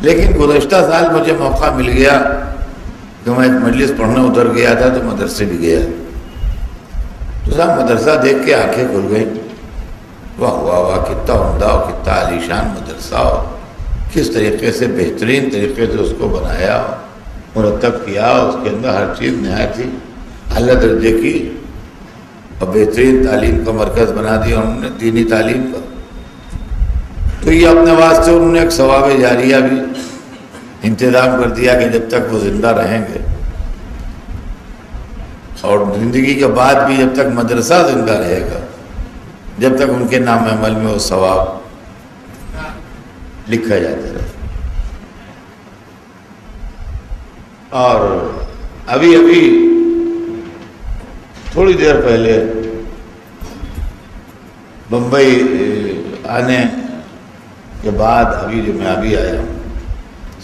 لیکن گزشتہ سال مجھے موقع مل گیا کہ میں ایک مجلس پڑھنے اتر گیا تھا تو مدرسے بھی گیا. تو صاحب مدرسہ دیکھ کے آنکھیں کھل گئیں. واہ واہ واہ، کتنا عمدہ اور کتنا عالیشان مدرسہ ہو، کس طریقے سے بہترین طریقے سے اس کو بنایا، مرتب کیا، اس کے اندر ہر چیز نہایت ہی اعلیٰ درجے کی اور بہترین تعلیم کا مرکز بنا دیا انہوں نے، دینی تعلیم کا. تو یہ اپنے واسطے انہوں نے ایک ثواب جاریہ بھی انتظام کر دیا کہ جب تک وہ زندہ رہیں گے اور زندگی کے بعد بھی جب تک مدرسہ زندہ رہے گا، جب تک ان کے نام عمل میں وہ ثواب لکھا جاتا رہے. اور ابھی تھوڑی دیر پہلے بمبئی آنے کے بعد ابھی جو میں ابھی آیا ہوں،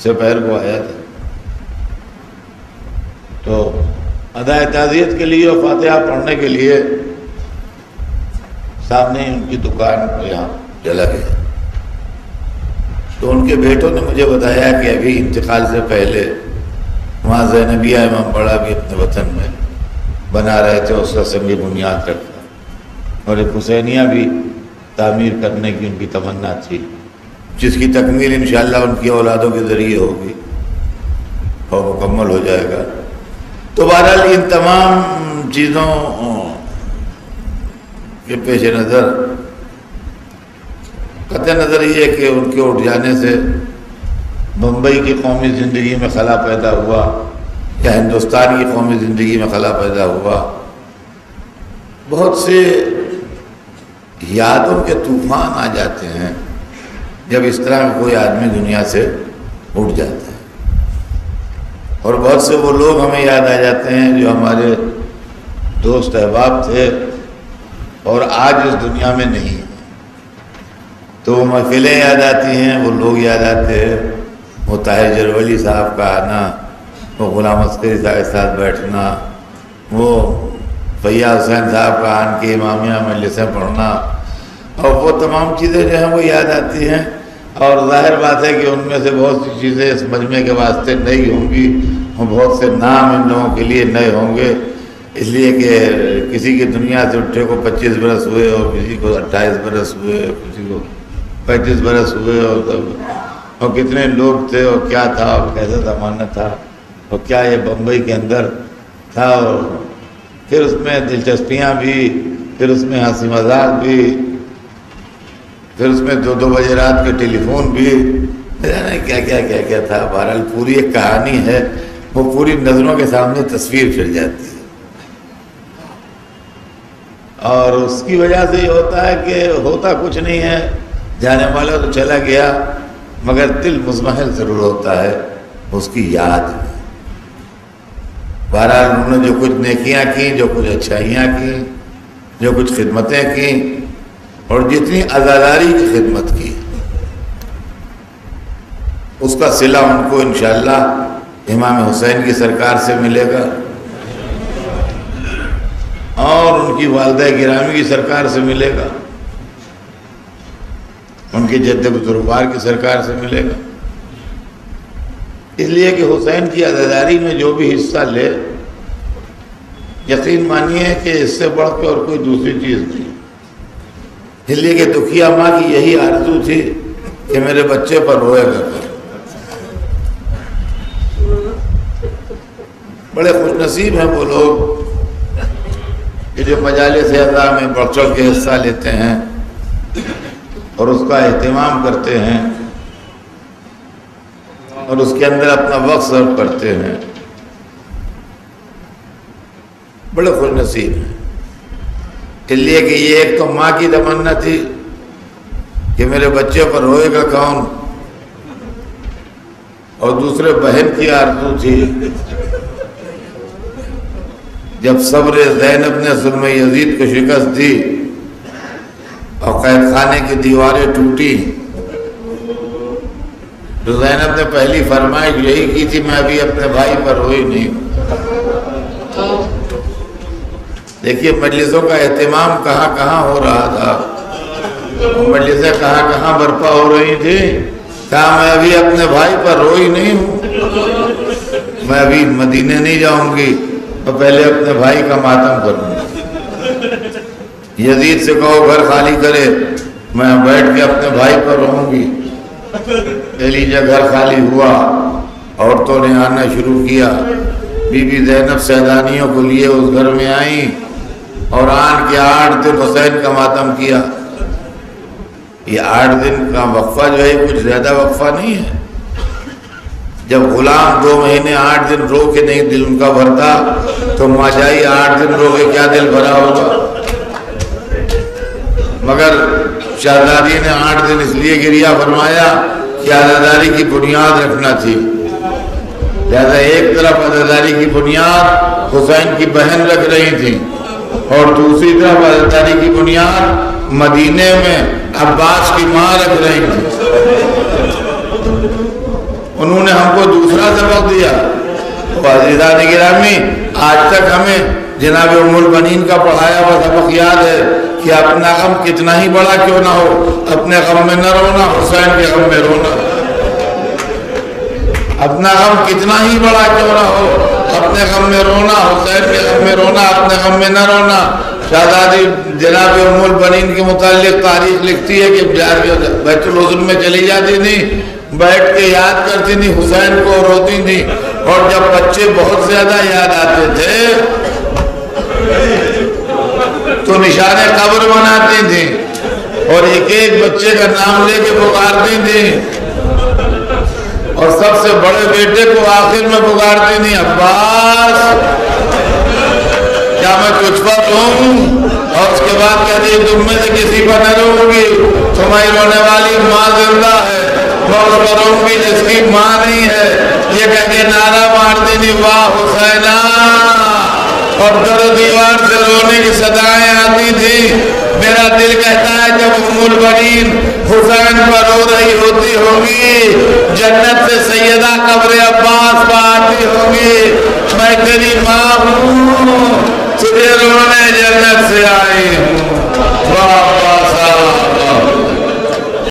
سپہر کو آیا تھا، تو ادائے تعزیت کے لیے اور فاتحہ پڑھنے کے لیے سامنے ان کی دکان کو یہاں چلا گیا. تو ان کے بیٹوں نے مجھے بتایا کہ ابھی انتقال سے پہلے وہاں زینبیہ امام پڑھا بھی اپنے وطن میں، بنا رہے تھے اس کا سنگ بنیاد رکھا، اور ایک حسینیہ بھی تعمیر کرنے کی ان کی تمنا تھی، جس کی تکمیل انشاءاللہ ان کی اولادوں کے ذریعے ہوگی اور مکمل ہو جائے گا۔ تو بہرحال ان تمام چیزوں کے پیش نظر قطع نظر یہ کہ ان کے اٹھ جانے سے بمبئی کی قومی زندگی میں خلا پیدا ہوا یا ہندوستان کی قومی زندگی میں خلا پیدا ہوا، بہت سے یادوں کے طوفان آ جاتے ہیں جب اس طرح میں کوئی آدمی دنیا سے اٹھ جاتا ہے، اور بہت سے وہ لوگ ہمیں یاد آ جاتے ہیں جو ہمارے دوست احباب تھے اور آج اس دنیا میں نہیں ہیں۔ تو وہ محفلیں یاد آتی ہیں، وہ لوگ یاد آتے ہیں، وہ طاہر جرولی صاحب کا آنا، وہ غلام عسکری صاحب کے ساتھ بیٹھنا، وہ فیاض حسین صاحب کا آن کے امامیہ مجلسیں پڑھنا، اور وہ تمام چیزیں جو ہیں وہ یاد آتی ہیں۔ اور ظاہر بات ہے کہ ان میں سے بہت سی چیزیں اس مجمع کے واسطے نئی ہوں گی، اور بہت سے نام ان لوگوں کے لیے نئے ہوں گے، اس لیے کہ کسی کی دنیا سے اٹھے کو 25 برس ہوئے، اور کسی کو 28 برس ہوئے، کسی کو 35 برس ہوئے، اور کتنے لوگ تھے، اور کیا تھا، اور کیسا زمانہ تھا، اور کیا یہ بمبئی کے اندر تھا، اور پھر اس میں دلچسپیاں بھی، پھر اس میں ہنسی مذاق بھی، پھر اس میں 2 بجے رات کے ٹیلی فون بھی، کیا کیا کیا کیا تھا۔ بہرحال پوری ایک کہانی ہے، وہ پوری نظروں کے سامنے تصویر پھر جاتی ہے، اور اس کی وجہ سے یہ ہوتا ہے کہ ہوتا کچھ نہیں ہے، جانے والا تو چلا گیا، مگر دل مزمحل ضرور ہوتا ہے اس کی یاد میں۔ بہرحال انہوں نے جو کچھ نیکیاں کیں، جو کچھ اچھائیاں کیں، جو کچھ خدمتیں کیں، اور جتنی عزاداری کی خدمت کی، اس کا صلہ ان کو انشاءاللہ امام حسین کی سرکار سے ملے گا، اور ان کی والدہ گرامی کی سرکار سے ملے گا، ان کے جد بزرگوار کی سرکار سے ملے گا۔ اس لیے کہ حسین کی عزاداری میں جو بھی حصہ لے، یقین مانیے کہ اس سے بڑھ کے اور کوئی دوسری چیز نہیں۔ اس لیے کہ دکھیا ماں کی یہی آرزو تھی کہ میرے بچے پر روئے گا۔ بڑے خوش نصیب ہیں وہ لوگ کہ جو مجالس عزا میں بڑھ چڑھ کے حصہ لیتے ہیں اور اس کا اہتمام کرتے ہیں اور اس کے اندر اپنا وقت صرف کرتے ہیں، بڑے خوش نصیب ہیں۔ اس لیے کہ یہ ایک تو ماں کی تمنا تھی کہ میرے بچے پر روئے گا کون، اور دوسرے بہن کی آرزو تھی جب صبر زینب نے ظلم یزید کو شکست دی اور قید خانے کی دیواریں ٹوٹی، تو زینب نے پہلی فرمائش یہی کی تھی، میں ابھی اپنے بھائی پر روئی نہیں ہوں۔ دیکھیے مجلسوں کا اہتمام کہاں کہاں ہو رہا تھا، مجلسیں کہاں کہاں برپا ہو رہی تھی، کہا میں ابھی اپنے بھائی پر روئی نہیں ہوں، میں ابھی مدینے نہیں جاؤں گی، تو پہلے اپنے بھائی کا ماتم کروں گی۔ یزید سے کہو گھر خالی کرے، میں بیٹھ کے اپنے بھائی پر رہوں گی۔ پہلی جگہ گھر خالی ہوا، عورتوں نے آنا شروع کیا، بی بی زینب سیدانیوں کو لیے اس گھر میں آئیں اور آن کے 8 دن حسین کا ماتم کیا۔ یہ 8 دن کا وقفہ جو ہے کچھ زیادہ وقفہ نہیں ہے۔ جب غلام 2 مہینے 8 دن رو کے نہیں دل ان کا بھرتا، تو ماجائی 8 دن رو کے کیا دل بھرا ہوگا۔ مگر شہزادی نے 8 دن اس لیے گریہ فرمایا کہ عزاداری کی بنیاد رکھنا تھی، لہذا ایک طرف عزاداری کی بنیاد حسین کی بہن رکھ رہی تھی، اور دوسری طرف عزاداری کی بنیاد مدینے میں عباس کی ماں رکھ رہی تھی۔ انہوں نے ہم کو دوسرا سبق دیا۔ عزیزان گرامی، آج تک ہمیں جناب ام البنین کا پڑھایا ہوا سبق یاد ہے کہ اپنا غم کتنا ہی بڑا کیوں نہ ہو، اپنے غم میں نہ رونا، حسین کے غم میں رونا۔ اپنا غم کتنا ہی بڑا کیوں نہ ہو، اپنے غم میں رونا، حسین کے غم میں رونا، اپنے غم میں نہ رونا۔ شہزادی جناب ام البنین کے متعلق تاریخ لکھتی ہے کہ بیت العزم میں چلی جاتی تھی، بیٹھ کے یاد کرتی تھی حسین کو، روتی تھی، اور جب بچے بہت زیادہ یاد آتے تھے تو نشان قبر بناتی تھی اور ایک ایک بچے کا نام لے کے پکارتی تھی، اور سب سے بڑے بیٹے کو آخر میں پکارتی تھی، عباس کیا میں تجھ پر ہوں؟ اور اس کے بعد کہتی ہے تم میں سے کسی پر نہ رہوں گی، تمہاری رونے والی ماں زندہ ہے، میں اس پر رہوں گی جس کی ماں نہیں ہے، یہ کہہ کے نعرہ مارتی تھی واہ حسینہ، اور در دیوار سے رونے کی صدایں آتی تھی۔ میرا دل کہتا ہے جب ام البنین حسین پر رو رہی ہوتی ہوگی، جنت سے سیدہ قبر عباس پر آتی ہوگی، میں تیری ماں ہوں، تجھے رونے جنت سے آئی ہوں۔